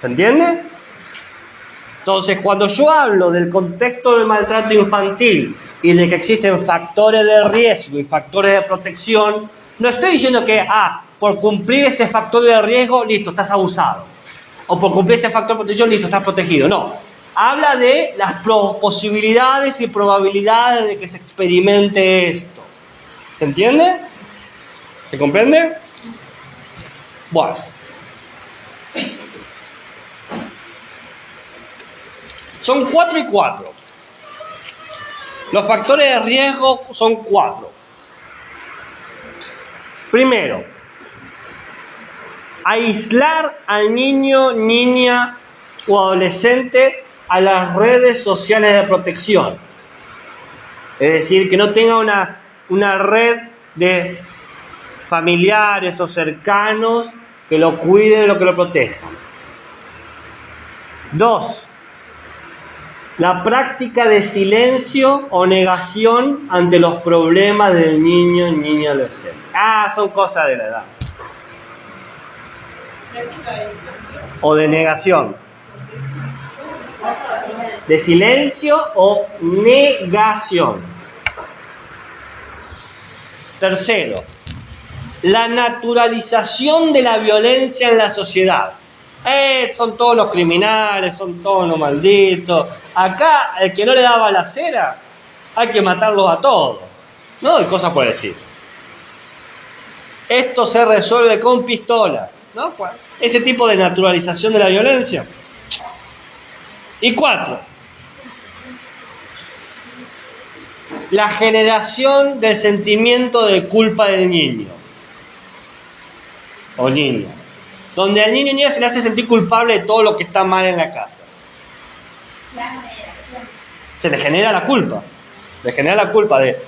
¿Se entiende? Entonces, cuando yo hablo del contexto del maltrato infantil y de que existen factores de riesgo y factores de protección, no estoy diciendo que, por cumplir este factor de riesgo, listo, estás abusado. O por cumplir este factor de protección, listo, estás protegido. No. Habla de las posibilidades y probabilidades de que se experimente esto. ¿Se entiende? ¿Se comprende? Bueno. Son 4 y 4. Los factores de riesgo son 4. Primero, aislar al niño, niña o adolescente a las redes sociales de protección. Es decir, que no tenga una red de familiares o cercanos que lo cuiden o que lo protejan. 2. La práctica de silencio o negación ante los problemas del niño, niña, adolescente. Son cosas de la edad. O de negación. De silencio o negación. Tercero, la naturalización de la violencia en la sociedad. Son todos los criminales, son todos los malditos. Acá, el que no le da balacera, hay que matarlos a todos. ¿No? Y cosas por el estilo. Esto se resuelve con pistola. ¿No? Ese tipo de naturalización de la violencia. Y 4. La generación del sentimiento de culpa del niño. O niña. Donde al niño o niña se le hace sentir culpable de todo lo que está mal en la casa. Se le genera la culpa. Le genera la culpa de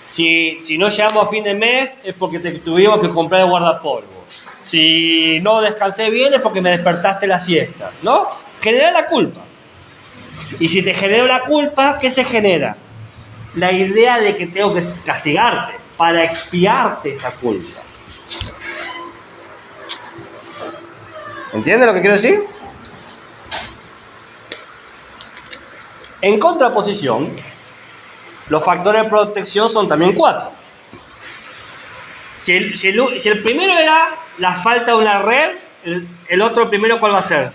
si no llegamos a fin de mes es porque te tuvimos que comprar el guardapolvo. Si no descansé bien es porque me despertaste la siesta. ¿No? Genera la culpa. Y si te genera la culpa, ¿qué se genera? La idea de que tengo que castigarte para expiarte esa culpa. ¿Entiendes lo que quiero decir? En contraposición, los factores de protección son también 4. Si el primero era la falta de una red, el otro primero, ¿cuál va a ser?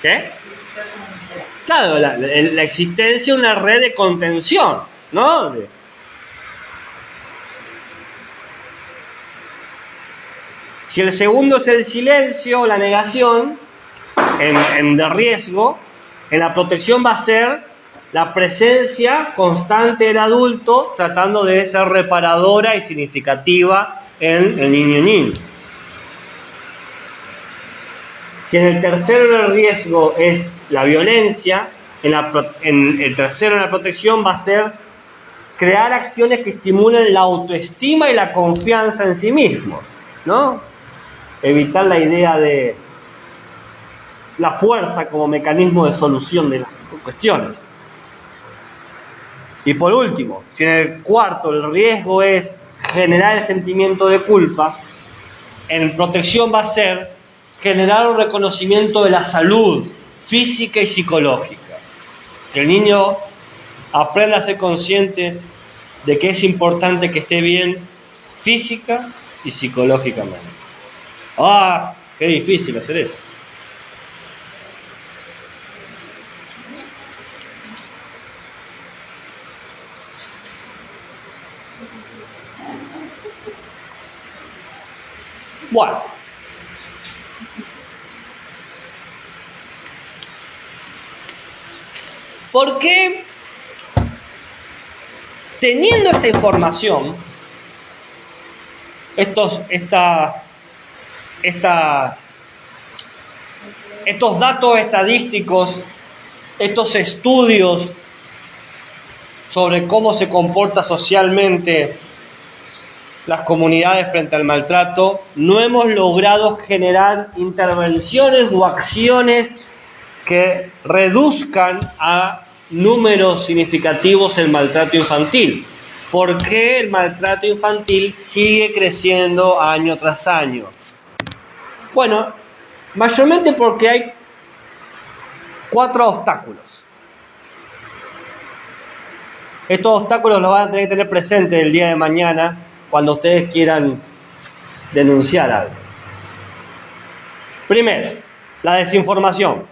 ¿Qué? Claro, la existencia de una red de contención, ¿no? Si el segundo es el silencio, la negación, de riesgo, en la protección va a ser la presencia constante del adulto tratando de ser reparadora y significativa en el niño y niña. Si en el tercero el riesgo es la violencia, en el tercero en la protección va a ser crear acciones que estimulen la autoestima y la confianza en sí mismos, ¿no? Evitar la idea de la fuerza como mecanismo de solución de las cuestiones. Y por último, si en el cuarto el riesgo es generar el sentimiento de culpa, en protección va a ser generar un reconocimiento de la salud física y psicológica. Que el niño aprenda a ser consciente de que es importante que esté bien física y psicológicamente. ¡Ah! ¡Qué difícil hacer eso! Bueno. ¿Por qué, teniendo esta información, estos datos estadísticos, estos estudios sobre cómo se comporta socialmente las comunidades frente al maltrato, no hemos logrado generar intervenciones o acciones que reduzcan a números significativos el maltrato infantil? ¿Por qué el maltrato infantil sigue creciendo año tras año? Bueno, mayormente porque hay 4 obstáculos. Estos obstáculos los van a tener que tener presentes el día de mañana cuando ustedes quieran denunciar algo. Primero, la desinformación.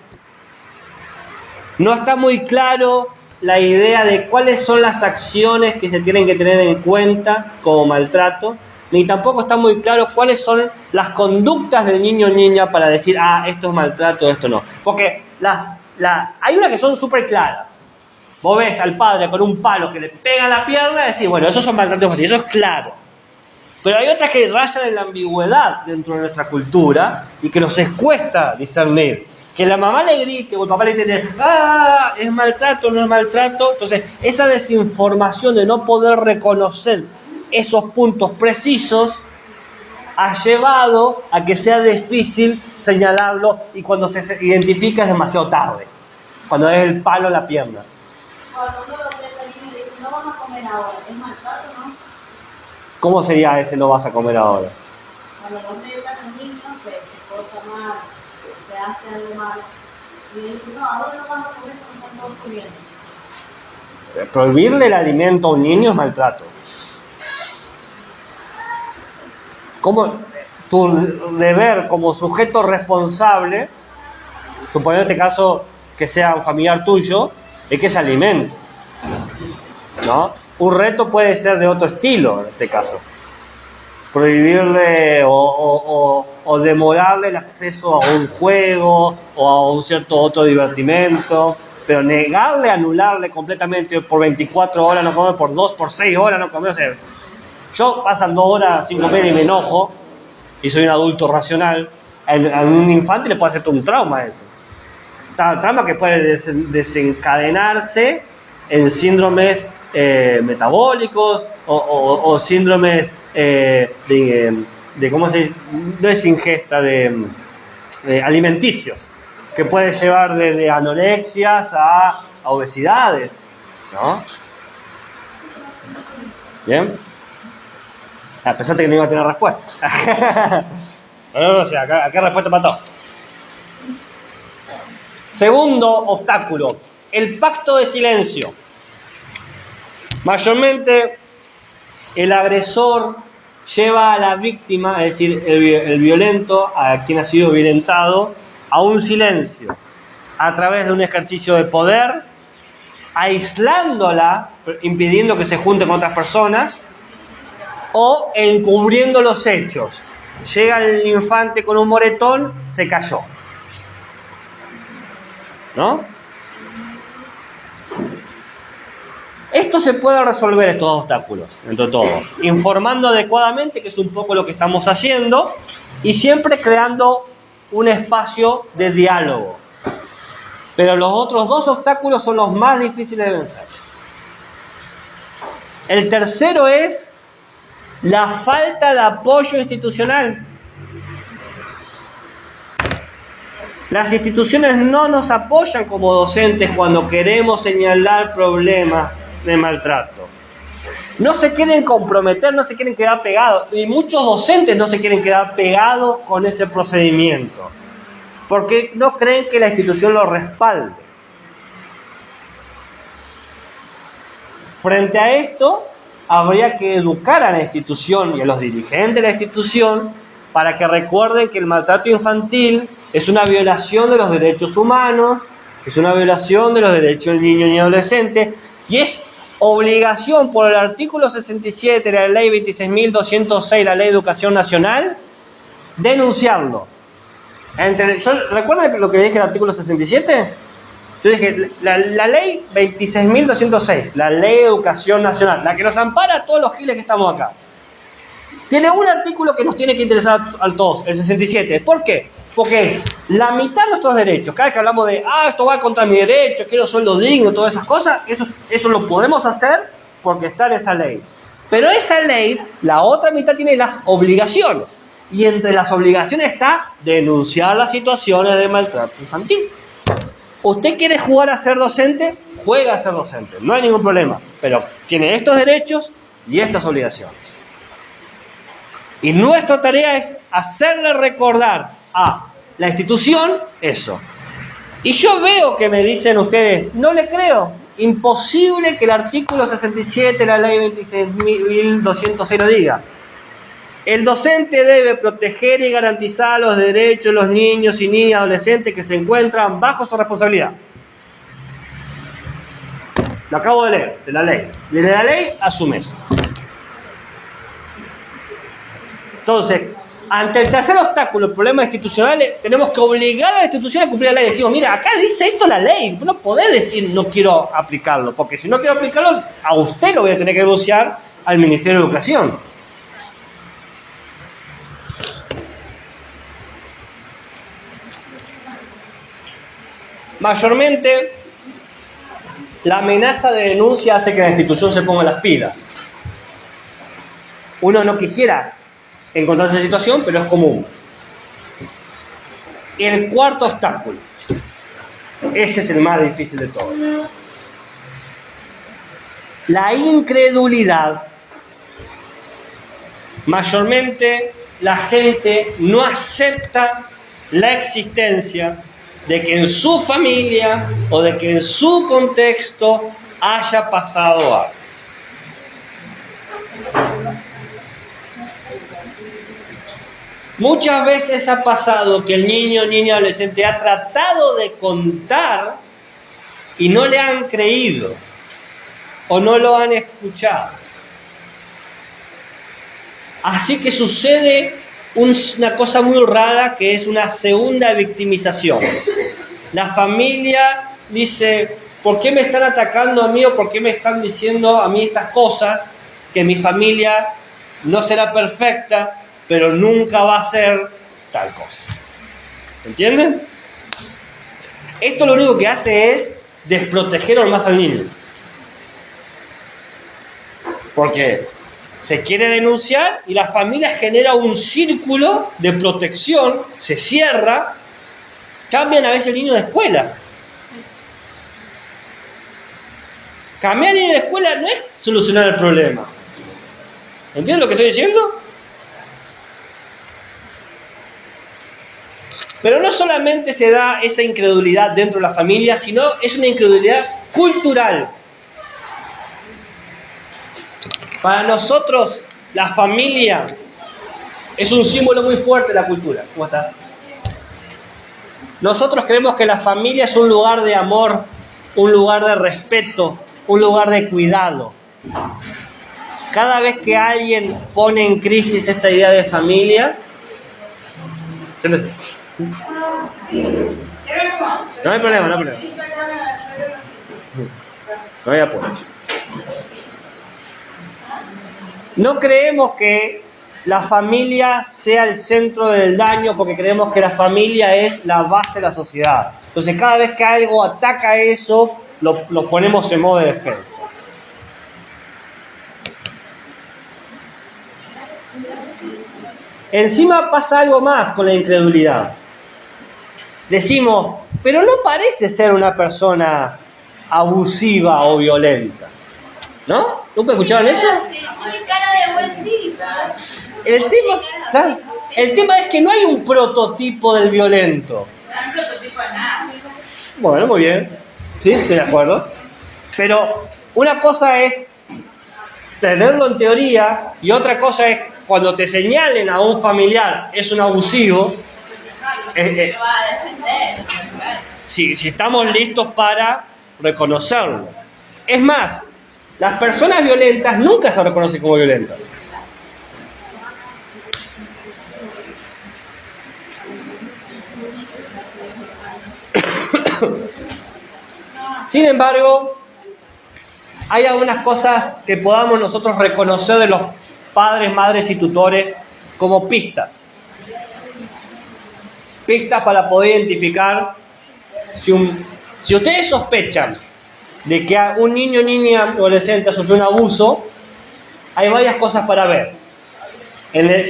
No está muy claro la idea de cuáles son las acciones que se tienen que tener en cuenta como maltrato, ni tampoco está muy claro cuáles son las conductas del niño o niña para decir, esto es maltrato, esto no. Porque hay unas que son súper claras. Vos ves al padre con un palo que le pega la pierna y decís, bueno, esos son maltratos infantiles, eso es claro. Pero hay otras que rayan en la ambigüedad dentro de nuestra cultura y que nos cuesta discernir. Que la mamá le grite o el papá le dice, es maltrato, no es maltrato. Entonces, esa desinformación de no poder reconocer esos puntos precisos ha llevado a que sea difícil señalarlo y cuando se identifica es demasiado tarde, cuando es el palo en la pierna. Cuando uno lo ve al niño y dice, no vamos a comer ahora, ¿es maltrato, no? ¿Cómo sería ese no vas a comer ahora? Cuando no se educan a los niños, pues se porta mal, se hace algo malo. Y le dicen, no, ahora no vamos a comer porque están todos comiendo. Prohibirle el alimento a un niño es maltrato. ¿Cómo? Tu deber como sujeto responsable, suponiendo en este caso que sea un familiar tuyo, es que se alimente, ¿no? Un reto puede ser de otro estilo en este caso. Prohibirle o demorarle el acceso a un juego o a un cierto otro divertimento, pero negarle, anularle completamente por 24 horas no comer, por 2, por 6 horas no comer. O sea, yo pasan 2 horas sin comer y me enojo y soy un adulto racional. A un infante le puede hacer todo un trauma eso. Trauma que puede desencadenarse en síndromes metabólicos o síndromes de ¿cómo se dice? No es ingesta de alimenticios, que puede llevar desde anorexias a obesidades, ¿no? ¿Bien? Pensaste que no iba a tener respuesta. No sé, acá respuesta para todo. Segundo obstáculo, el pacto de silencio. Mayormente el agresor lleva a la víctima, es decir, el violento, a quien ha sido violentado, a un silencio, a través de un ejercicio de poder, aislándola, impidiendo que se junte con otras personas, o encubriendo los hechos. Llega el infante con un moretón, se cayó. ¿No? Esto se puede resolver, estos obstáculos, entre todo, informando adecuadamente, que es un poco lo que estamos haciendo, y siempre creando un espacio de diálogo. Pero los otros dos obstáculos son los más difíciles de vencer. El tercero es la falta de apoyo institucional. Las instituciones no nos apoyan como docentes cuando queremos señalar problemas de maltrato. No se quieren comprometer, no se quieren quedar pegados. Y muchos docentes no se quieren quedar pegados con ese procedimiento, porque no creen que la institución lo respalde. Frente a esto, habría que educar a la institución y a los dirigentes de la institución para que recuerden que el maltrato infantil es una violación de los derechos humanos, es una violación de los derechos del niño y adolescente, y es obligación por el artículo 67 de la ley 26.206, la ley de educación nacional, denunciarlo. ¿Recuerdan lo que dije el artículo 67? Yo dije, la ley 26.206, la ley de educación nacional, la que nos ampara a todos los giles que estamos acá, tiene un artículo que nos tiene que interesar a todos, el 67. ¿Por qué? Porque es la mitad de nuestros derechos. Cada vez que hablamos de, esto va contra mi derecho, quiero sueldo digno, todas esas cosas, eso lo podemos hacer porque está en esa ley. Pero esa ley, la otra mitad tiene las obligaciones. Y entre las obligaciones está denunciar las situaciones de maltrato infantil. ¿Usted quiere jugar a ser docente? Juega a ser docente, no hay ningún problema. Pero tiene estos derechos y estas obligaciones. Y nuestra tarea es hacerle recordar a la institución eso. Y yo veo que me dicen ustedes, no le creo, imposible que el artículo 67 de la ley 26.206 lo diga. El docente debe proteger y garantizar los derechos de los niños y niñas adolescentes que se encuentran bajo su responsabilidad. Lo acabo de leer, de la ley. Desde la ley asume eso. Entonces, ante el tercer obstáculo, el problema institucional, tenemos que obligar a la institución a cumplir la ley. Decimos, mira, acá dice esto la ley. No podés decir no quiero aplicarlo, porque si no quiero aplicarlo, a usted lo voy a tener que denunciar al Ministerio de Educación. Mayormente, la amenaza de denuncia hace que la institución se ponga las pilas. Uno no quisiera encontrarse en esa situación, pero es común. El cuarto obstáculo, ese es el más difícil de todos. La incredulidad. Mayormente, la gente no acepta la existencia de que en su familia o de que en su contexto haya pasado algo. Muchas veces ha pasado que el niño o niña adolescente ha tratado de contar y no le han creído o no lo han escuchado. Así que sucede una cosa muy rara, que es una segunda victimización. La familia dice, ¿por qué me están atacando a mí o por qué me están diciendo a mí estas cosas? Que mi familia no será perfecta, pero nunca va a ser tal cosa. ¿Entienden? Esto lo único que hace es desproteger aún más al niño. Porque se quiere denunciar y la familia genera un círculo de protección, se cierra, cambian a veces el niño de escuela. Cambiar el niño de escuela no es solucionar el problema. ¿Entienden lo que estoy diciendo? Pero no solamente se da esa incredulidad dentro de la familia, sino es una incredulidad cultural. Para nosotros, la familia es un símbolo muy fuerte de la cultura. ¿Cómo estás? Nosotros creemos que la familia es un lugar de amor, un lugar de respeto, un lugar de cuidado. Cada vez que alguien pone en crisis esta idea de familia, siéntese. No hay problema, no hay problema. No hay apuro. No creemos que la familia sea el centro del daño porque creemos que la familia es la base de la sociedad. Entonces cada vez que algo ataca eso, lo ponemos en modo de defensa. Encima pasa algo más con la incredulidad. Decimos, pero no parece ser una persona abusiva o violenta. ¿No? ¿Nunca escucharon eso? El tema es que no hay un prototipo del violento. Bueno, muy bien. Sí, estoy de acuerdo. Pero una cosa es tenerlo en teoría y otra cosa es cuando te señalen a un familiar es un abusivo. Si estamos listos para reconocerlo. Es más, las personas violentas nunca se reconocen como violentas. Sin embargo, hay algunas cosas que podamos nosotros reconocer de los padres, madres y tutores como pistas. Pistas para poder identificar si ustedes sospechan de que un niño, niña, adolescente sufrió un abuso, hay varias cosas para ver.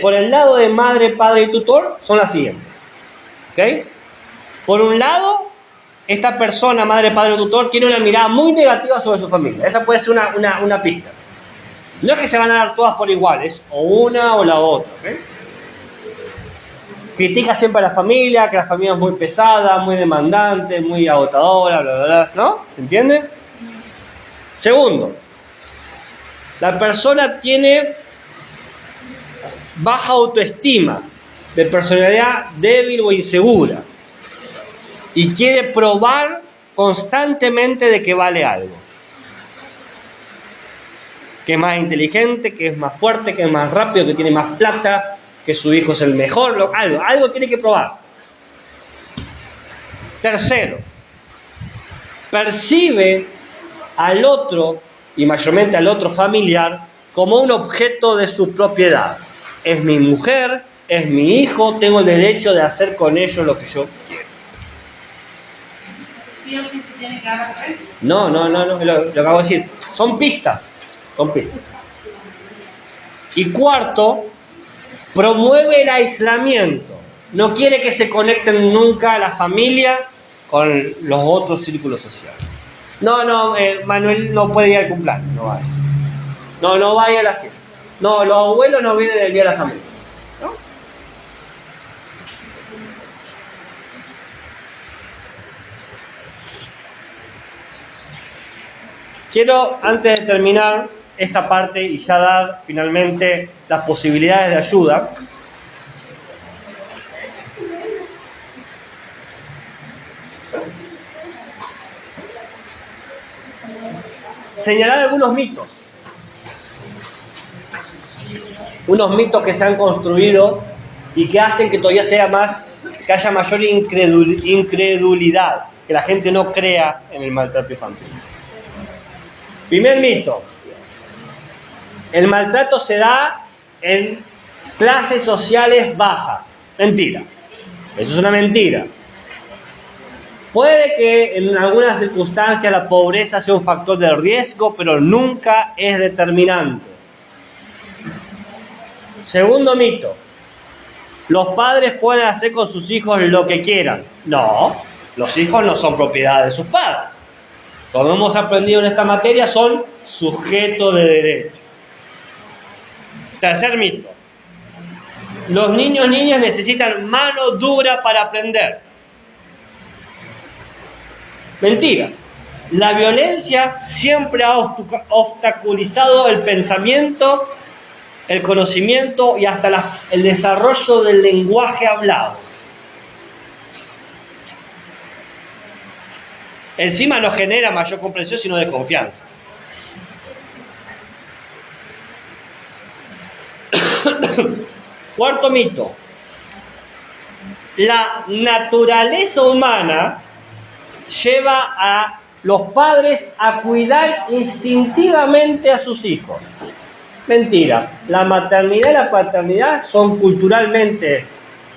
Por el lado de madre, padre y tutor son las siguientes. ¿Okay? Por un lado, esta persona, madre, padre o tutor, tiene una mirada muy negativa sobre su familia. Esa puede ser una pista. No es que se van a dar todas por iguales, o una o la otra. ¿Okay? Critica siempre a la familia, que la familia es muy pesada, muy demandante, muy agotadora, bla, bla, bla, ¿no? ¿Se entiende? Segundo, la persona tiene baja autoestima, de personalidad débil o insegura, y quiere probar constantemente de que vale algo. Que es más inteligente, que es más fuerte, que es más rápido, que tiene más plata, que su hijo es el mejor, algo tiene que probar. Tercero, percibe al otro, y mayormente al otro familiar, como un objeto de su propiedad. Es mi mujer, es mi hijo, tengo el derecho de hacer con ellos lo que yo quiero. No, lo que acabo de decir. Son pistas. Y cuarto, promueve el aislamiento. No quiere que se conecten nunca la familia con los otros círculos sociales. Manuel no puede ir al cumpleaños, no vaya. No vaya a la fiesta. No, los abuelos no vienen el día de la familia. ¿No? Quiero, antes de terminar esta parte y ya dar finalmente las posibilidades de ayuda, señalar algunos mitos. Unos mitos que se han construido y que hacen que todavía que haya mayor incredulidad, que la gente no crea en el maltrato infantil. Primer mito: el maltrato se da en clases sociales bajas. Mentira. Eso es una mentira. Puede que en algunas circunstancias la pobreza sea un factor de riesgo, pero nunca es determinante. Segundo mito: los padres pueden hacer con sus hijos lo que quieran. No, los hijos no son propiedad de sus padres. Como hemos aprendido en esta materia, son sujetos de derecho. Tercer mito: los niños y niñas necesitan mano dura para aprender. Mentira. La violencia siempre ha obstaculizado el pensamiento, el conocimiento y hasta el desarrollo del lenguaje hablado. Encima no genera mayor comprensión, sino desconfianza. Cuarto mito. La naturaleza humana lleva a los padres a cuidar instintivamente a sus hijos. Mentira. La maternidad y la paternidad son culturalmente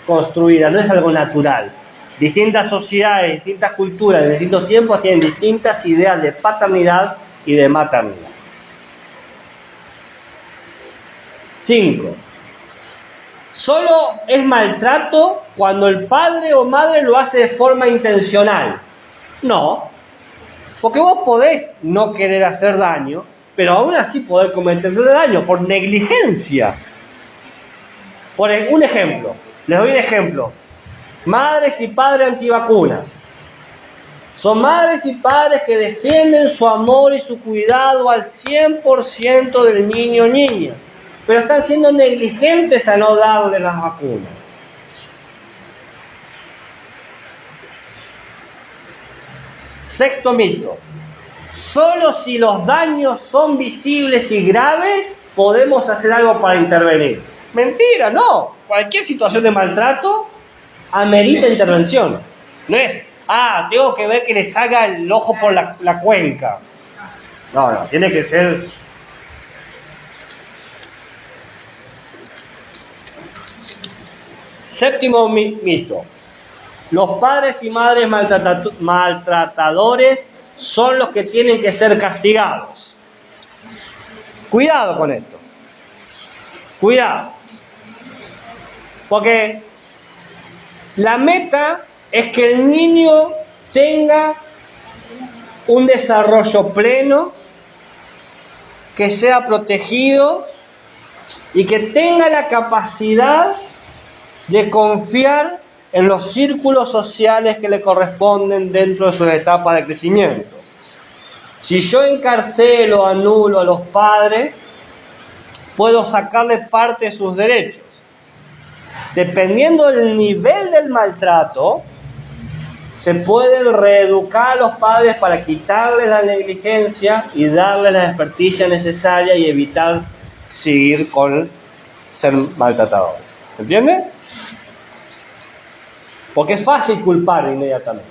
construidas, no es algo natural. Distintas sociedades, distintas culturas, en distintos tiempos tienen distintas ideas de paternidad y de maternidad. 5. Solo es maltrato cuando el padre o madre lo hace de forma intencional. No, porque vos podés no querer hacer daño, pero aún así poder cometerle daño por negligencia. Por un ejemplo, les doy un ejemplo. Madres y padres antivacunas. Son madres y padres que defienden su amor y su cuidado al 100% del niño o niña, pero están siendo negligentes a no darle las vacunas. Sexto mito. Solo si los daños son visibles y graves, podemos hacer algo para intervenir. Mentira, no. Cualquier situación de maltrato amerita intervención. No es, tengo que ver que le salga el ojo por la cuenca. No, tiene que ser... Séptimo mito. Los padres y madres maltratadores son los que tienen que ser castigados. Cuidado con esto. Cuidado. Porque la meta es que el niño tenga un desarrollo pleno, que sea protegido y que tenga la capacidad de confiar en los círculos sociales que le corresponden dentro de su etapa de crecimiento. Si yo encarcelo o anulo a los padres, puedo sacarle parte de sus derechos. Dependiendo del nivel del maltrato, se puede reeducar a los padres para quitarles la negligencia y darles la experticia necesaria y evitar seguir con ser maltratadores. ¿Se entiende? Porque es fácil culpar inmediatamente.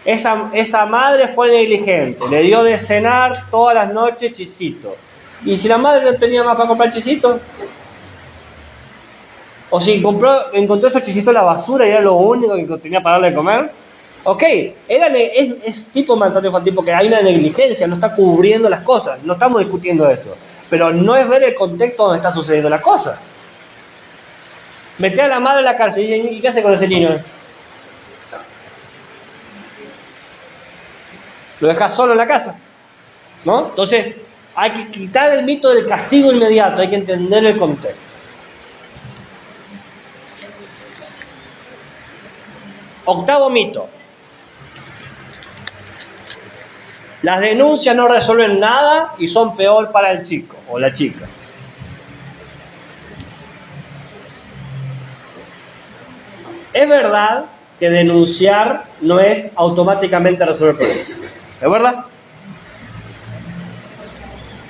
Esa madre fue negligente, le dio de cenar todas las noches chisito. ¿Y si la madre no tenía más para comprar chisito? O si encontró esos chisitos en la basura y era lo único que tenía para darle de comer. Ok, es tipo maltrato infantil porque hay una negligencia, no está cubriendo las cosas, no estamos discutiendo eso. Pero no es ver el contexto donde está sucediendo la cosa. Mete a la madre en la cárcel y ¿qué hace con ese niño? Lo dejas solo en la casa, ¿no? Entonces hay que quitar el mito del castigo inmediato, hay que entender el contexto. Octavo mito. Las denuncias no resuelven nada y son peor para el chico o la chica. Es verdad que denunciar no es automáticamente resolver problemas. ¿Es verdad?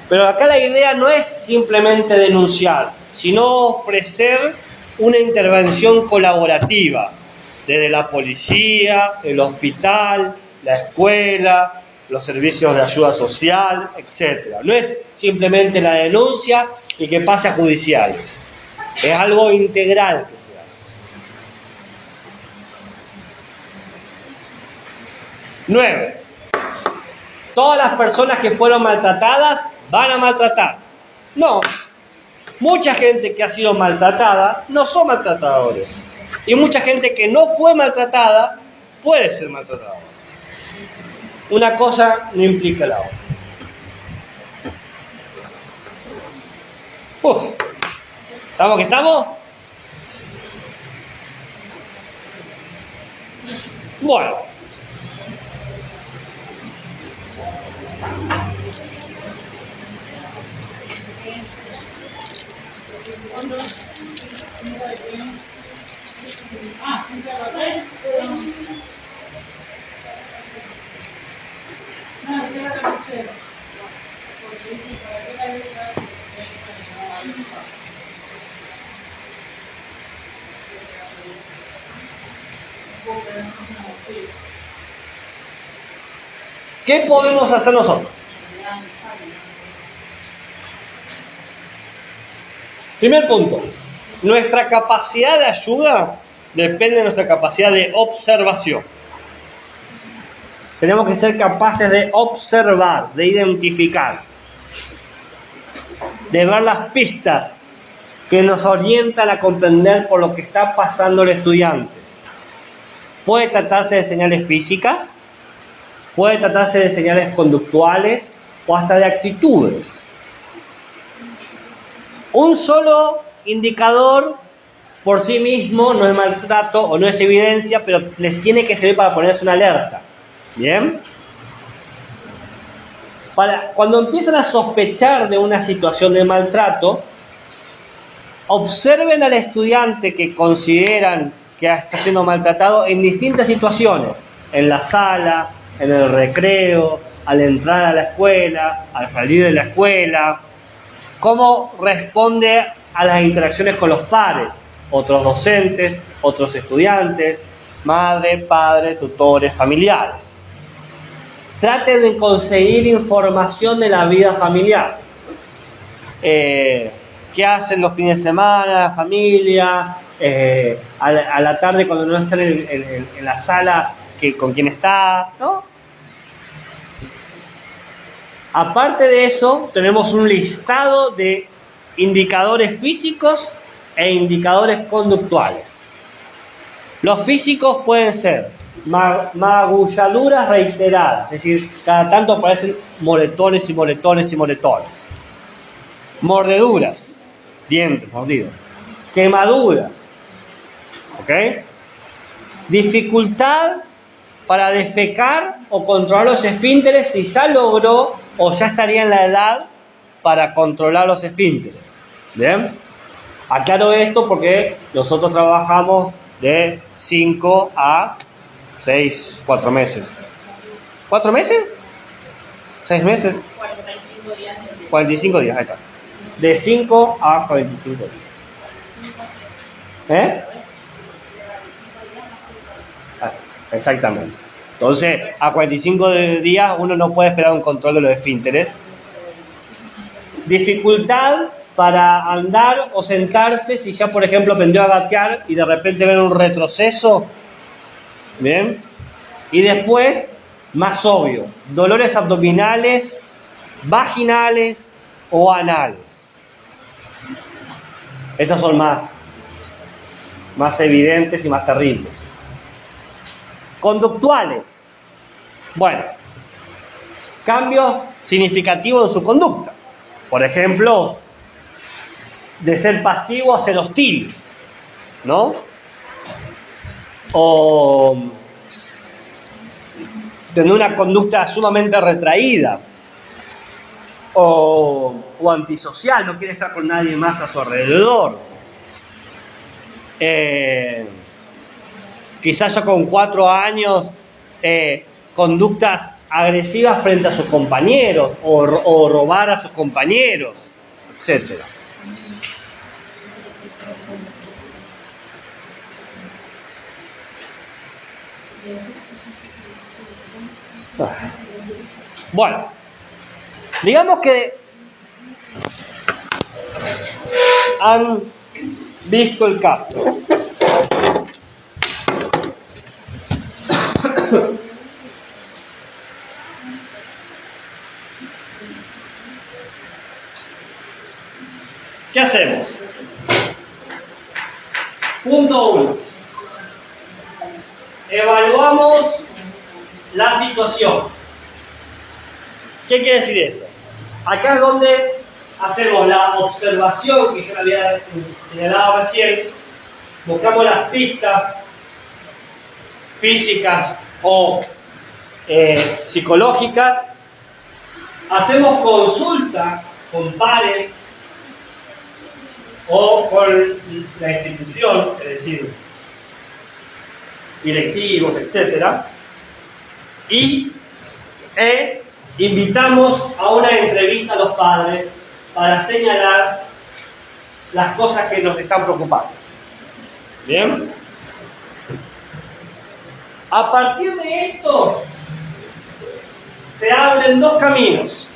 Pero acá la idea no es simplemente denunciar, sino ofrecer una intervención colaborativa desde la policía, el hospital, la escuela, los servicios de ayuda social, etc. No es simplemente la denuncia y que pase a judiciales. Es algo integral que se hace. 9. Todas las personas que fueron maltratadas van a maltratar. No. Mucha gente que ha sido maltratada no son maltratadores. Y mucha gente que no fue maltratada puede ser maltratada. Una cosa no implica la otra. ¿Estamos que estamos? Bueno, ¿Qué podemos hacer nosotros? Primer punto, nuestra capacidad de ayuda depende de nuestra capacidad de observación. Tenemos que ser capaces de observar, de identificar, de ver las pistas que nos orientan a comprender por lo que está pasando el estudiante. Puede tratarse de señales físicas, puede tratarse de señales conductuales o hasta de actitudes. Un solo indicador por sí mismo no es maltrato o no es evidencia, pero les tiene que servir para ponerse una alerta. ¿Bien? Cuando empiezan a sospechar de una situación de maltrato, observen al estudiante que consideran que está siendo maltratado en distintas situaciones, en la sala, en el recreo, al entrar a la escuela, al salir de la escuela, cómo responde a las interacciones con los pares, otros docentes, otros estudiantes, madre, padre, tutores, familiares. Traten de conseguir información de la vida familiar. ¿Qué hacen los fines de semana, la familia? A la tarde cuando no están en la sala, con quién está, ¿no? Aparte de eso, tenemos un listado de indicadores físicos e indicadores conductuales. Los físicos pueden ser magulladuras reiteradas, es decir, cada tanto aparecen moretones y moretones y moretones. Mordeduras, dientes mordidos. Quemaduras, ¿ok? Dificultad para defecar o controlar los esfínteres si ya logró o ya estaría en la edad para controlar los esfínteres. ¿Bien? Aclaro esto porque nosotros trabajamos de 5 a 6, 4 meses. ¿4 meses? ¿6 meses? 45 días. 45 días, ahí está. De 5 a 45 días. Exactamente. Entonces, a 45 días uno no puede esperar un control de los esfínteres. Dificultad para andar o sentarse si ya, por ejemplo, aprendió a gatear y de repente ven un retroceso. ¿Bien? Y después, más obvio, dolores abdominales, vaginales o anales. Esas son más evidentes y más terribles. Conductuales. Bueno, cambios significativos en su conducta. Por ejemplo, de ser pasivo a ser hostil, ¿no? O tener una conducta sumamente retraída. O antisocial, no quiere estar con nadie más a su alrededor. Quizás ya con 4 años, conductas agresivas frente a sus compañeros o robar a sus compañeros, etc. Bueno, digamos que han visto el caso. ¿Qué hacemos? Punto 1. Evaluamos la situación. ¿Qué quiere decir eso? Acá es donde hacemos la observación que yo había señalado recién. Buscamos las pistas físicas o psicológicas. Hacemos consulta con pares o con la institución, es decir, directivos, etcétera, y invitamos a una entrevista a los padres para señalar las cosas que nos están preocupando. ¿Bien? A partir de esto, se abren dos caminos.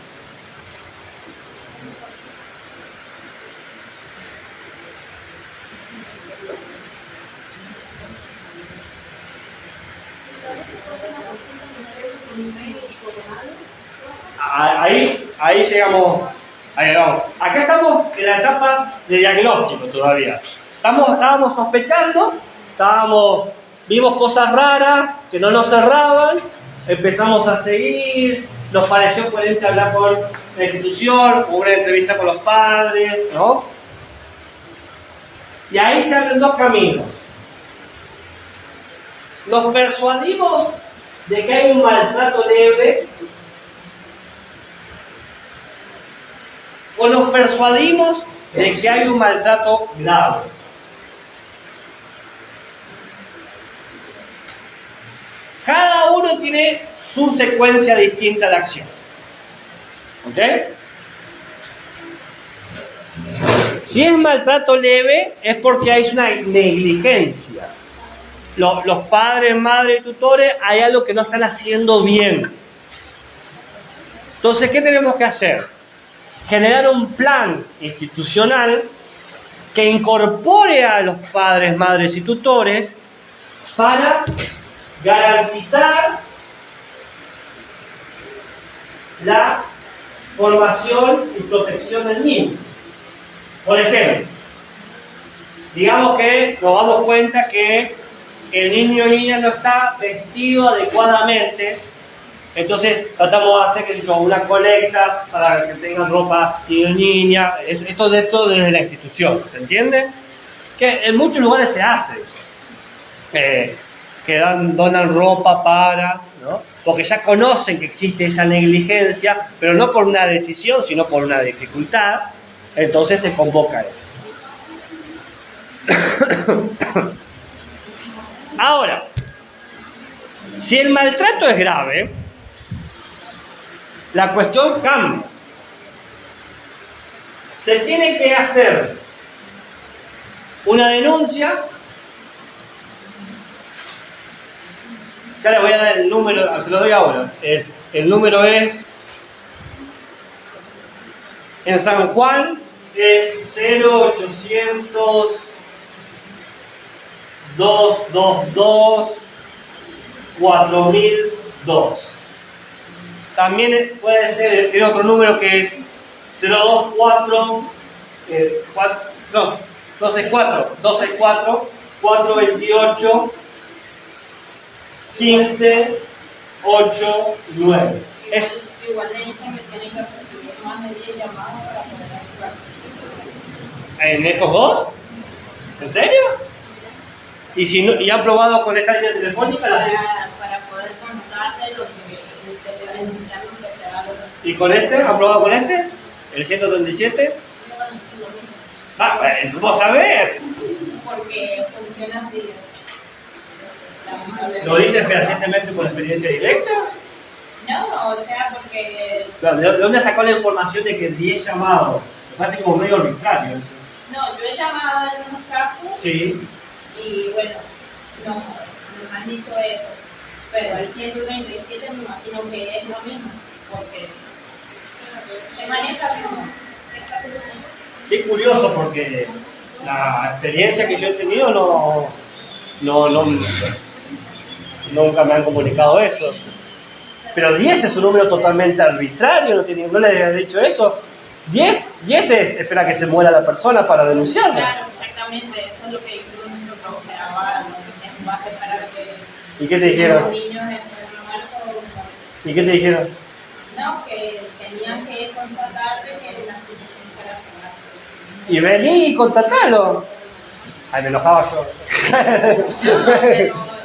Ahí llegamos. Ahí vamos. Acá estamos en la etapa de diagnóstico todavía. Estábamos sospechando, vimos cosas raras que no nos cerraban, empezamos a seguir, nos pareció coherente hablar con la institución, hubo una entrevista con los padres, ¿no? Y ahí se abren dos caminos. Nos persuadimos de que hay un maltrato leve, o nos persuadimos de que hay un maltrato grave. Cada uno tiene su secuencia distinta de acción. ¿Ok? Si es maltrato leve, es porque hay una negligencia. Los padres, madres y tutores, hay algo que no están haciendo bien. Entonces, ¿qué tenemos que hacer? Generar un plan institucional que incorpore a los padres, madres y tutores para garantizar la formación y protección del niño. Por ejemplo, digamos que nos damos cuenta que el niño o niña no está vestido adecuadamente, entonces tratamos de hacer una colecta para que tengan ropa niño y niña. Esto desde la institución, ¿se entiende? Que en muchos lugares se hace eso. Que donan ropa para, ¿no? Porque ya conocen que existe esa negligencia, pero no por una decisión, sino por una dificultad, entonces se convoca eso. Ahora, si el maltrato es grave, la cuestión cambia. Se tiene que hacer una denuncia. Ya les voy a dar el número, se lo doy ahora. El número es, en San Juan, es 0800 222 4002. También puede ser, tiene otro número que es 024 264 428 15 8 9. Igual le dicen que tienen que recibir más de 10 llamadas para poder activar. ¿En estos dos? ¿En serio? ¿Y si no, y han probado con esta línea telefónica? Para poder contarte lo que se va necesitando que se haga. ¿Y con este? ¿Han probado con este? ¿El 137? ¿Vos sabés? Porque funciona así. ¿Lo dices fehacientemente por experiencia directa? No, o sea, porque... ¿De dónde sacó la información de que 10 llamados? Me parece como medio arbitrario eso. No, yo he llamado en unos casos. Sí. Y bueno, no, nos han dicho eso. Pero el 137 me imagino que es lo mismo. Porque se maneja como... Qué curioso, porque la experiencia que yo he tenido nunca me han comunicado eso. Pero 10 es un número totalmente arbitrario, no les he dicho eso. 10 es espera que se muera la persona para denunciarla. Claro, exactamente, eso es lo que dijo nuestro profesor Abad, en base para que ¿Y qué te dijeron? los niños en marzo. ¿Y qué te dijeron? No, que tenían que contratarte que era una situación para pagar. Y vení y contratalo. Ay, me enojaba yo. No, pero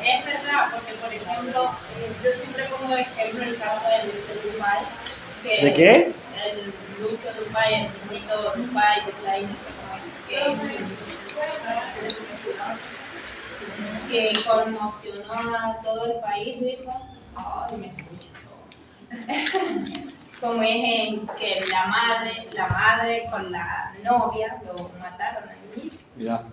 es verdad, porque por ejemplo, yo siempre pongo de ejemplo el caso de Lucio Dupay. ¿De qué? El Lucio Dupay, el niñito Dupay, de la que conmocionó a todo el país, dijo, ay, me escucho. Como es en que la madre con la novia lo mataron allí. Mirá.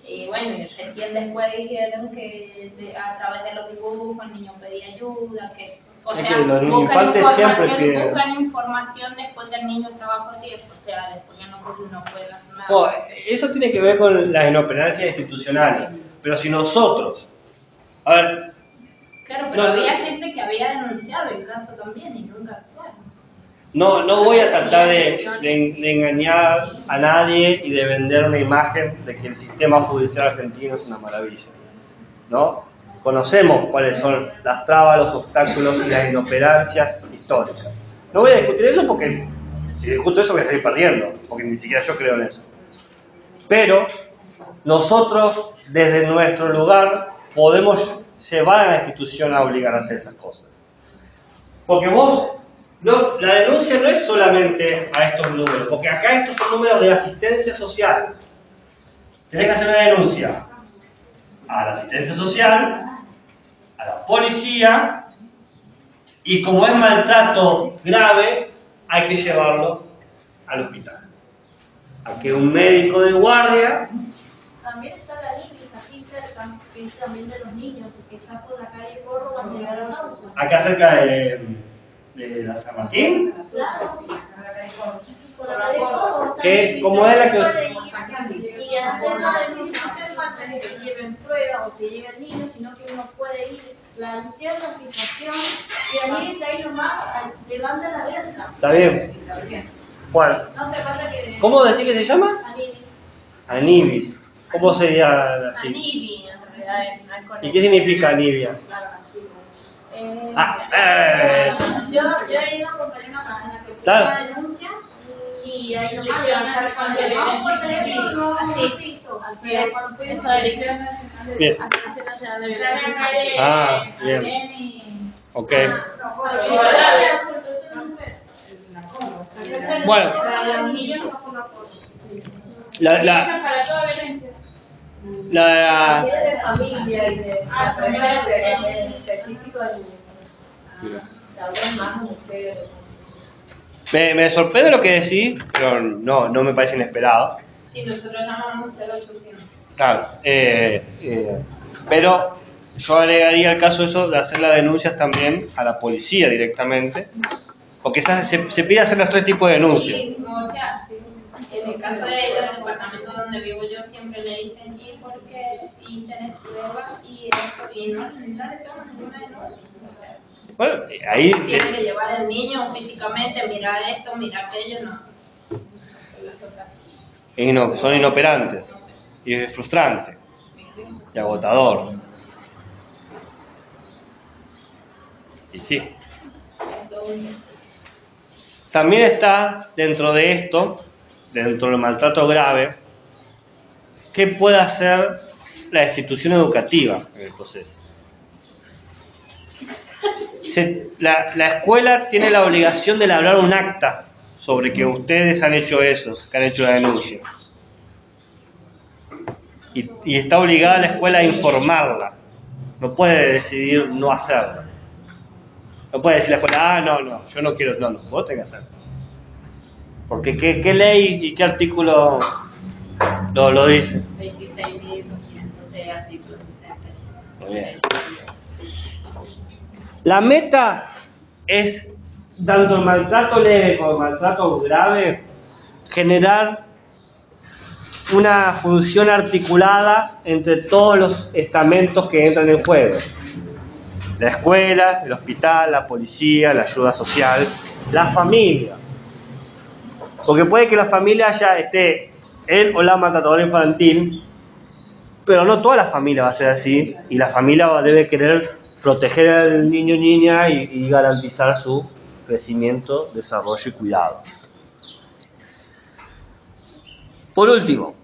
Y bueno, y recién después dijeron que a través de los dibujos el niño pedía ayuda, que, o Es sea, que los infantes siempre piden. buscan información después que el niño está bajo tiempo, o sea, después que no pueden hacer nada. Bueno, eso tiene que ver con las inoperancias institucionales, pero si nosotros, a ver, Claro, pero había gente que había denunciado el caso también y nunca actuaron. no voy a tratar de engañar a nadie y de vender una imagen de que el sistema judicial argentino es una maravilla, ¿no? Conocemos cuáles son las trabas, los obstáculos y las inoperancias históricas. No voy a discutir eso porque si discuto eso voy a salir perdiendo, porque ni siquiera yo creo en eso. Pero nosotros, desde nuestro lugar, podemos llevar a la institución a obligar a hacer esas cosas. Porque la denuncia no es solamente a estos números, porque acá estos son números de asistencia social. Tenés que hacer una denuncia a la asistencia social, a la policía, y como es maltrato grave, hay que llevarlo al hospital. A que un médico de guardia. También está la IBIS aquí cerca, que es también de los niños, que está por la calle Córdoba, de la causa. Acá cerca de la San Martín. Claro, por la calle Córdoba. ¿Cómo es la que...? Y hacer la denuncia, no hace falta que se lleven pruebas o se lleve el niño, sino que uno puede ir, plantear la situación y el niño ahí nomás levanta la versa. Está bien. Bueno, No hace falta que... ¿cómo decís que se llama? Anibis. Anibis. ¿Cómo sería así? Anibi, en realidad, no es con ¿Y qué significa Anibia? Claro, así. Yo he ido a acompañar a una persona que puso Claro. una denuncia y ahí nomás levantar cuando llamamos por teléfono no se hizo. Así es, eso de Dirección Nacional de Bien. Asociación Nacional de Violencia. Ah, bien. Ok. Bueno, Para los niños no por la foto. Para toda violencia. De familia y de también. en específico sabrán más ustedes. me sorprende lo que decís, pero no me parece inesperado. Sí, nosotros llamamos 0800. Claro, pero yo agregaría el caso eso de hacer las denuncias también a la policía directamente, porque se pide hacer los tres tipos de denuncias. Sí, o sea, en el caso del departamento donde vivo yo siempre me dicen, ¿y por qué? Y tenés pruebas y esto, y no le toman ninguna denuncia. O sea, Bueno, ahí tienen que llevar al niño físicamente, mirar esto, mirar aquello, no. Las cosas. son inoperantes y es frustrante y agotador. Y sí. También está dentro de esto, dentro del maltrato grave, ¿qué puede hacer la institución educativa en el proceso? La escuela tiene la obligación de elaborar un acta sobre que ustedes han hecho eso, que han hecho la denuncia. Y está obligada la escuela a informarla. No puede decidir no hacerlo. No puede decir la escuela, no, yo no quiero, no, vos tenés que hacerlo. Porque ¿qué ley y qué artículo lo dice? 26.206 artículos 60. Muy bien. La meta es, tanto el maltrato leve como el maltrato grave, generar una función articulada entre todos los estamentos que entran en juego. La escuela, el hospital, la policía, la ayuda social, la familia. Porque puede que la familia ya esté él o la maltratadora infantil, pero no toda la familia va a ser así, y la familia debe querer proteger al niño o niña y garantizar su crecimiento, desarrollo y cuidado. Por último,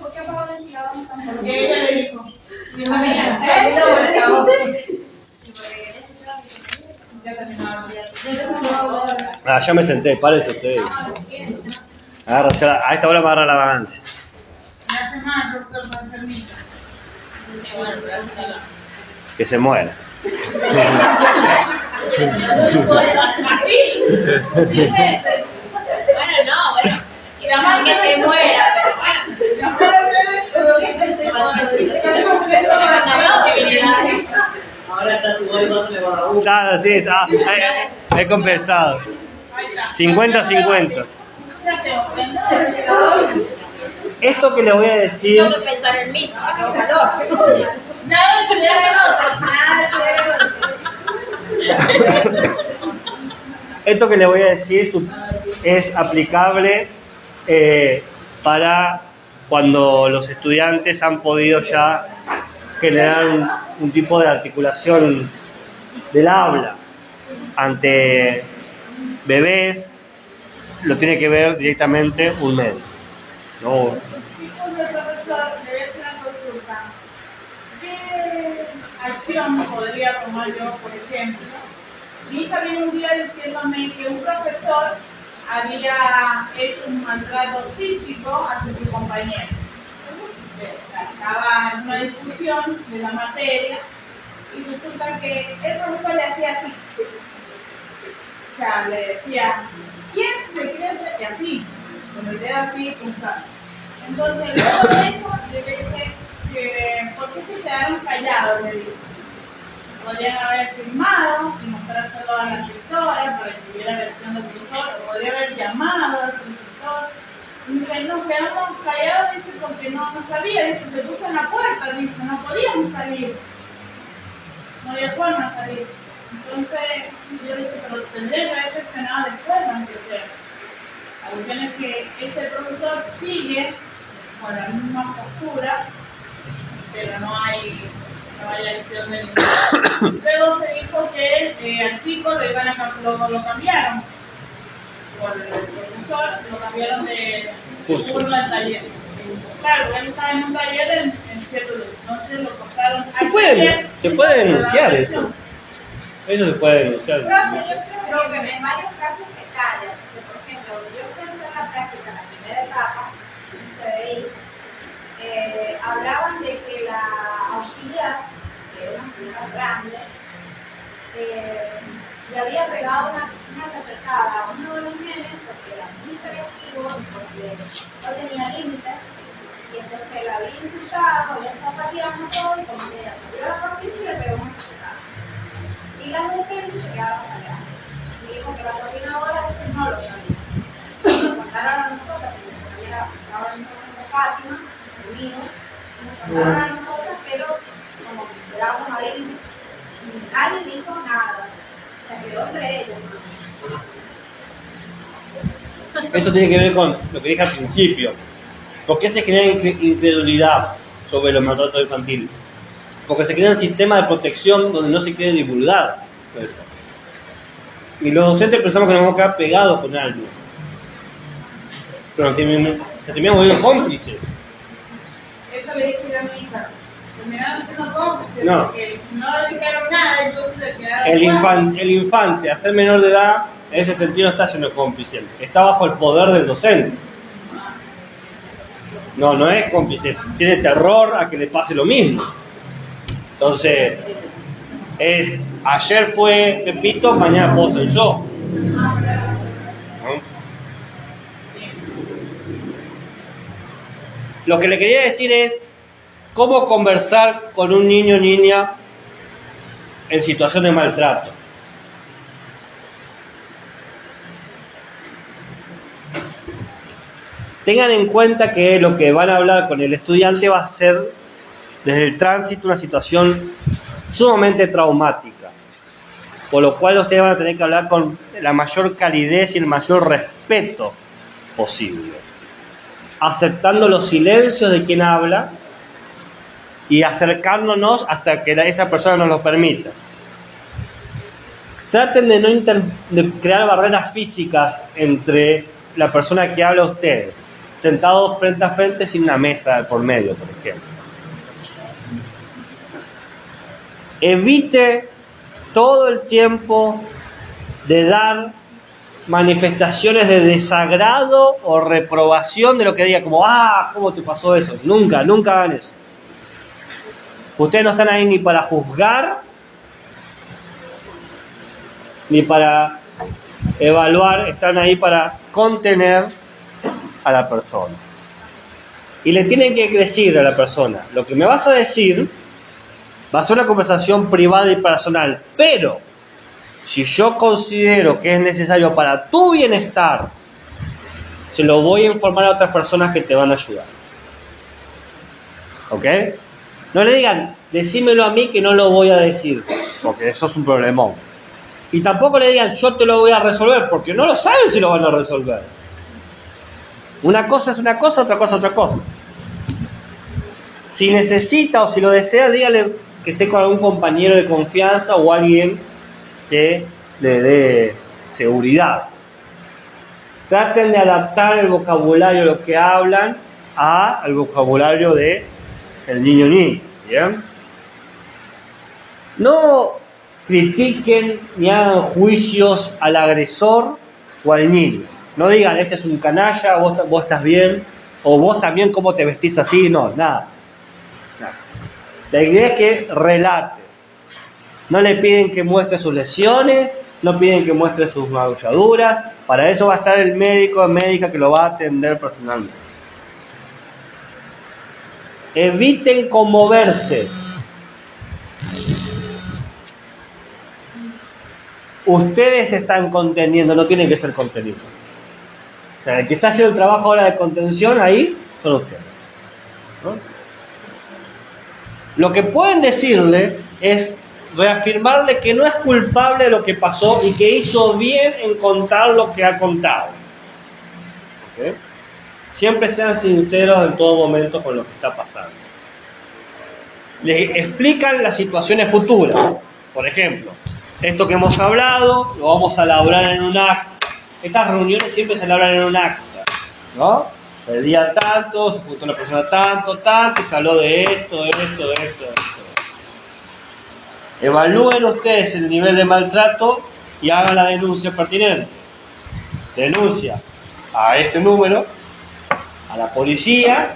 ¿Por qué apagó el ventilador? Porque ella le dijo. ya me senté, párese ustedes. Agarra ya, a esta hora me agarra la vagancia. Una semana, profesor, con enfermita. Sí, bueno, pero así no. Que se muera. Bueno, no, bueno. Y la más que se muera, pero bueno. Ahora está igual dándole vagabundo. Claro, sí, está. He compensado. 50-50. Esto que le voy a decir, Tengo que pensar en mí, para no calor. Nada de pelear en otro. Nada de poder. esto que le voy a decir es aplicable para cuando los estudiantes han podido ya generar un tipo de articulación del habla ante bebés, lo tiene que ver directamente un médico, ¿no? Disculpe, profesor, le voy a hacer una consulta. ¿Qué acción podría tomar yo, por ejemplo? Mi hija vino un día diciéndome que un profesor había hecho un maltrato físico hacia su compañero. O sea, estaba en una discusión de la materia y resulta que el profesor le hacía así. O sea, le decía, ¿quién se cree? Y así, con el dedo así pulsando. Entonces, luego de eso, le dije que, ¿por qué se quedaron callados? Le dije. Podrían haber firmado y mostrárselo a la directora para que hubiera versión del profesor, o podría haber llamado al profesor. Y dice, nos quedamos callados, dice, porque no sabía, dice, se puso en la puerta, dice, no podíamos salir. No había forma de salir. Entonces, yo dije, pero tendría que haber seleccionado después, aunque sea. La cuestión es que este profesor sigue con la misma postura, pero no hay acción de ningún. Luego se dijo que al chico lo cambiaron por el profesor, lo cambiaron de turno al taller. Claro, él estaba en un taller en cierto lugar, entonces lo pasaron al Se puede denunciar eso. Eso se puede denunciar. Profe, yo creo que en varios casos se calla. Por ejemplo, yo estoy en la práctica, en la primera etapa, en CDI, hablaban de que la auxiliar, que era una señora grande, le había pegado una cachetada a uno de los nenes porque era muy agresivo, porque no tenía límites, y entonces la había insultado, le estaba pateando todo, y como que ella salió a la cortina y le pegó una cachetada. Y las mujeres se quedaron calladas. Y dijo que la coordinadora no lo sabía. Nos contaron a nosotras, porque estaba en de Fátima, conmigo, nos contaron a nosotras, pero como que quedábamos ahí, nadie dijo nada. Se quedó entre ellos. Eso tiene que ver con lo que dije al principio. ¿Por qué se crea incredulidad sobre los maltratos infantiles? Porque se crea un sistema de protección donde no se quiere divulgar. Y los docentes pensamos que nos vamos a quedar pegados con algo. Pero se terminan volviendo cómplices. Eso le dije yo a mi hija. Terminaron siendo cómplices No. porque no le dijeron nada, entonces se quedaron El infante, a ser menor de edad, en ese sentido no está siendo cómplice. Está bajo el poder del docente. No es cómplice. Tiene terror a que le pase lo mismo. Entonces, ayer fue Pepito, mañana puedo ser yo. ¿No? Lo que le quería decir es cómo conversar con un niño o niña en situación de maltrato. Tengan en cuenta que lo que van a hablar con el estudiante va a ser desde el tránsito una situación sumamente traumática, por lo cual ustedes van a tener que hablar con la mayor calidez y el mayor respeto posible, aceptando los silencios de quien habla y acercándonos hasta que esa persona nos lo permita. Traten de crear barreras físicas entre la persona que habla a ustedes, sentados frente a frente sin una mesa por medio, por ejemplo. Evite todo el tiempo de dar manifestaciones de desagrado o reprobación de lo que diga, como, ¿cómo te pasó eso? Nunca hagan eso. Ustedes no están ahí ni para juzgar, ni para evaluar, están ahí para contener a la persona. Y le tienen que decir a la persona, lo que me vas a decir va a ser una conversación privada y personal, pero si yo considero que es necesario para tu bienestar, se lo voy a informar a otras personas que te van a ayudar. ¿Ok? No le digan, decímelo a mí que no lo voy a decir, porque eso es un problemón. Y tampoco le digan, yo te lo voy a resolver, porque no lo saben si lo van a resolver. Una cosa es una cosa, otra cosa es otra cosa. Si necesita o si lo desea, dígale que esté con algún compañero de confianza o alguien que le dé seguridad. Traten de adaptar el vocabulario, lo que hablan, al vocabulario de el niño. ¿Bien? No critiquen ni hagan juicios al agresor o al niño. No digan, este es un canalla, vos estás bien, o vos también, ¿cómo te vestís así? No, nada. La idea es que relate. No le piden que muestre sus lesiones, no piden que muestre sus magulladuras. Para eso va a estar el médico o médica que lo va a atender personalmente. Eviten conmoverse. Ustedes están conteniendo, no tienen que ser contenidos. O sea, el que está haciendo el trabajo ahora de contención ahí son ustedes, ¿no? Lo que pueden decirle es reafirmarle que no es culpable de lo que pasó y que hizo bien en contar lo que ha contado. ¿Okay? Siempre sean sinceros en todo momento con lo que está pasando. Le explican las situaciones futuras. Por ejemplo, esto que hemos hablado lo vamos a elaborar en un acta. Estas reuniones siempre se elaboran en un acta, ¿no? El día tanto, se juntó una persona tanto, y se habló de esto. Evalúen ustedes el nivel de maltrato y hagan la denuncia pertinente. Denuncia a este número, a la policía,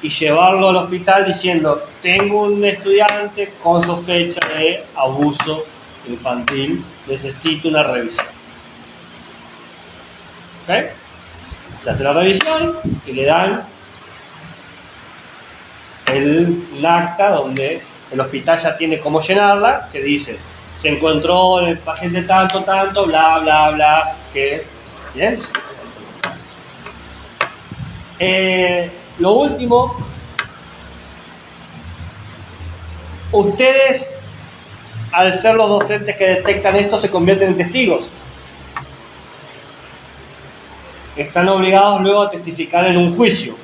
y llevarlo al hospital diciendo, tengo un estudiante con sospecha de abuso infantil, necesito una revisión. ¿Ok? Se hace la revisión y le dan un acta donde el hospital ya tiene cómo llenarla, que dice, se encontró el paciente tanto, bla, bla, bla, que... ¿Bien? Lo último, ustedes, al ser los docentes que detectan esto, se convierten en testigos. Están obligados luego a testificar en un juicio.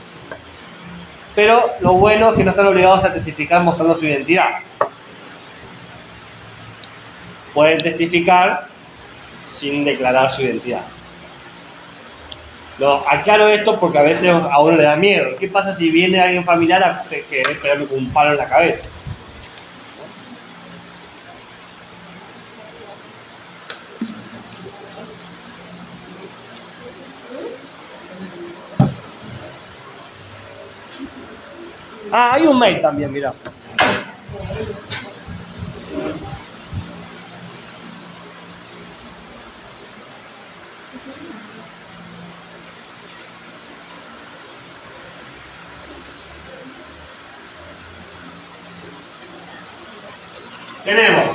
Pero lo bueno es que no están obligados a testificar mostrando su identidad. Pueden testificar sin declarar su identidad. Aclaro esto porque a veces a uno le da miedo. ¿Qué pasa si viene alguien familiar a querer pegarme con un palo en la cabeza? Hay un mail también, mirá. Tenemos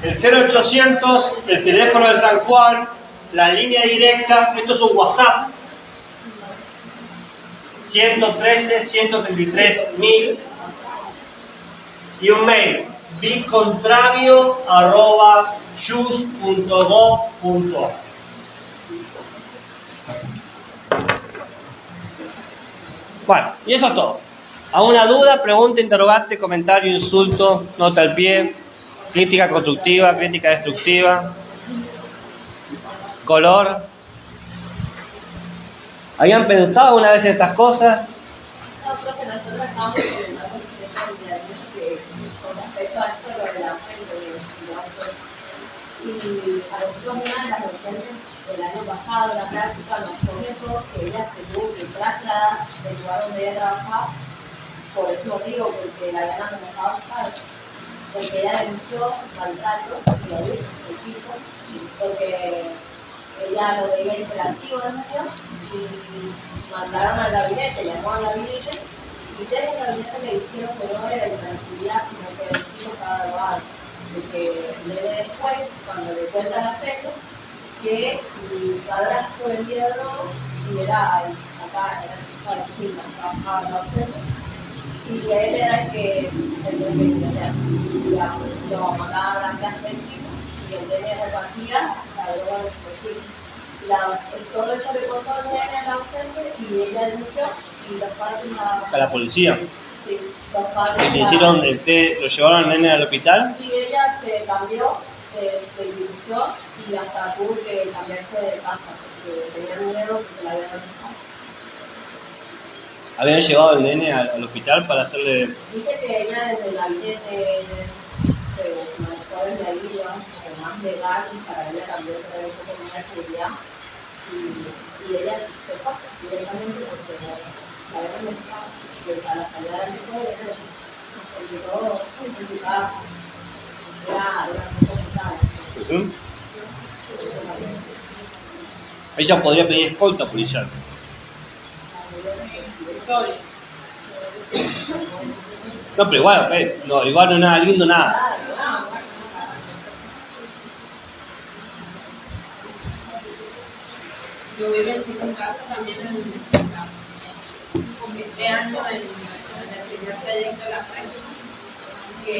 el 0800, el teléfono de San Juan, la línea directa, esto es un WhatsApp. 113-133-1000 y un mail bicontravio@jus.gov.ar. Bueno, y eso es todo. ¿Alguna duda, pregunta, interrogante, comentario, insulto, nota al pie, crítica constructiva, crítica destructiva, color? ¿Habían pensado una vez en estas cosas? No, profe, nosotros estamos comentando con respecto a esto, lo de la Y a nosotros una de las docentes del año pasado, la práctica, nos comentó que ella se tuvo que trasladar del lugar donde ella trabajaba por ese motivo, porque la habían amenazado a sus padres, porque ella denunció maltrato y abuso del piso, porque ella lo veía interactivo en medio y mandaron al gabinete, llamó al gabinete y desde el gabinete le dijeron que no era de tranquilidad, sino que el chico estaba drogado. Porque le después, cuando le cuentan las fechas, que mi padrastro vendía droga y era acá, era la China, trabajaba en la centro, y él era el que lo mandaba a la casa del chico y el nene repartía la droga de los chicos. Todo eso le pasó al nene a la ausente y ella denunció y los padres A la policía. Sí, los padres. ¿Y le hicieron lo llevaron al nene al hospital? Sí, ella se cambió de institución y hasta tuvo que cambiarse de casa porque tenía miedo que la habían dejado. ¿Habían llevado al nene al hospital para hacerle...? Dice que ella desde el gabinete los manejadores de ahí, digamos, como más legal y para ella también se ve un poco más de seguridad y ella se fue directamente porque la habían dejado que a la salida del hijo porque todo significaba era muy complicado. Ella podría pedir escolta policial. No, pero igual, no, igual no es nada lindo, nada. Yo viví un caso también con este año en el primer proyecto de la práctica, que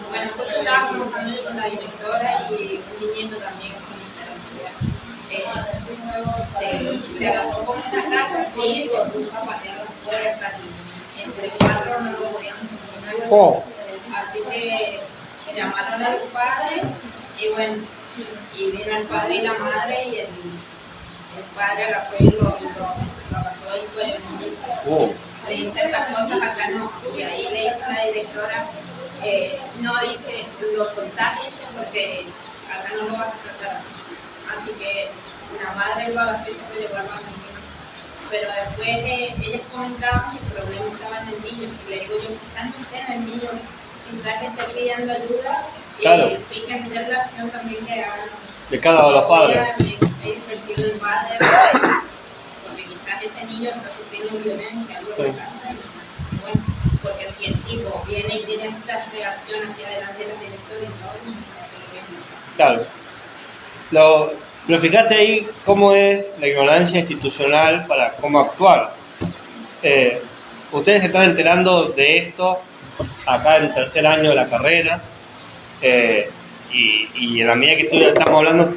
bueno, nosotros estábamos trabajando con la directora y un niñito también con se agarró con una casa así, se puso a patear las puertas y entre cuatro no lo podíamos encontrar. Oh. Así que llamaron a los padres y bueno, y vino el padre y la madre y el padre agarró y lo agarró y fue el niñito. Oh. Le dice estas cosas acá no, y ahí le dice a la directora, no dice, lo soltás porque acá no lo vas a tratar. Así que la madre lo agarró y se lo llevó al niño. Pero después ellos comentaban que el problema estaba en el niño, y le digo yo, quizás no esté en el niño, quizás que esté pidiendo ayuda, claro. Y fíjense la acción también que hagan. De cada uno de los padres. El padre, porque quizás ese niño está sufriendo violencia, algo de casa. Bueno, porque si el tipo viene y tiene esta reacción hacia adelante de la directora y no, claro. Pero fíjate ahí cómo es la ignorancia institucional para cómo actuar. Ustedes se están enterando de esto acá en el tercer año de la carrera, y en la medida que estamos hablando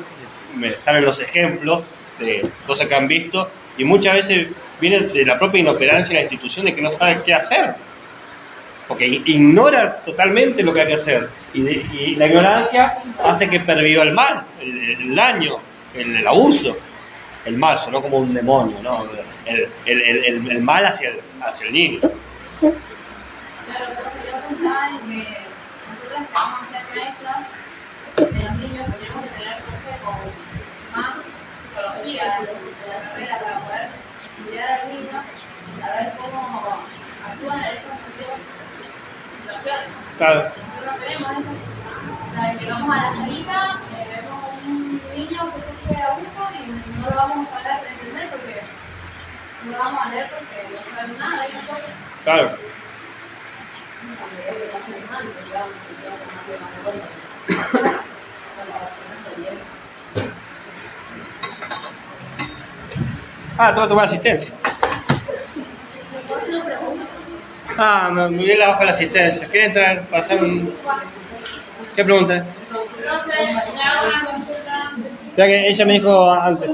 me salen los ejemplos de cosas que han visto, y muchas veces viene de la propia inoperancia de la institución, de que no sabe qué hacer, porque ignora totalmente lo que hay que hacer, y la ignorancia hace que perviva el mal, el daño, el abuso, el mal, no como un demonio, ¿no? El mal hacia el niño. Claro, pero yo pensaba en que nosotras que vamos a ser maestras de los niños tenemos que tener más psicología de la carrera para poder estudiar al niño, saber cómo actúan en esas situaciones. Claro. Nosotros tenemos eso. O sea, llegamos a la salita, vemos un niño que sufre abuso y no lo vamos a saber entender porque no lo vamos a leer porque no sabemos nada de esas cosas. Claro. Te voy a tomar asistencia. Me miré la hoja de la asistencia. ¿Querés entrar para hacer un...? ¿Qué pregunta? Entonces, le hago una consulta. Ya que ella me dijo antes.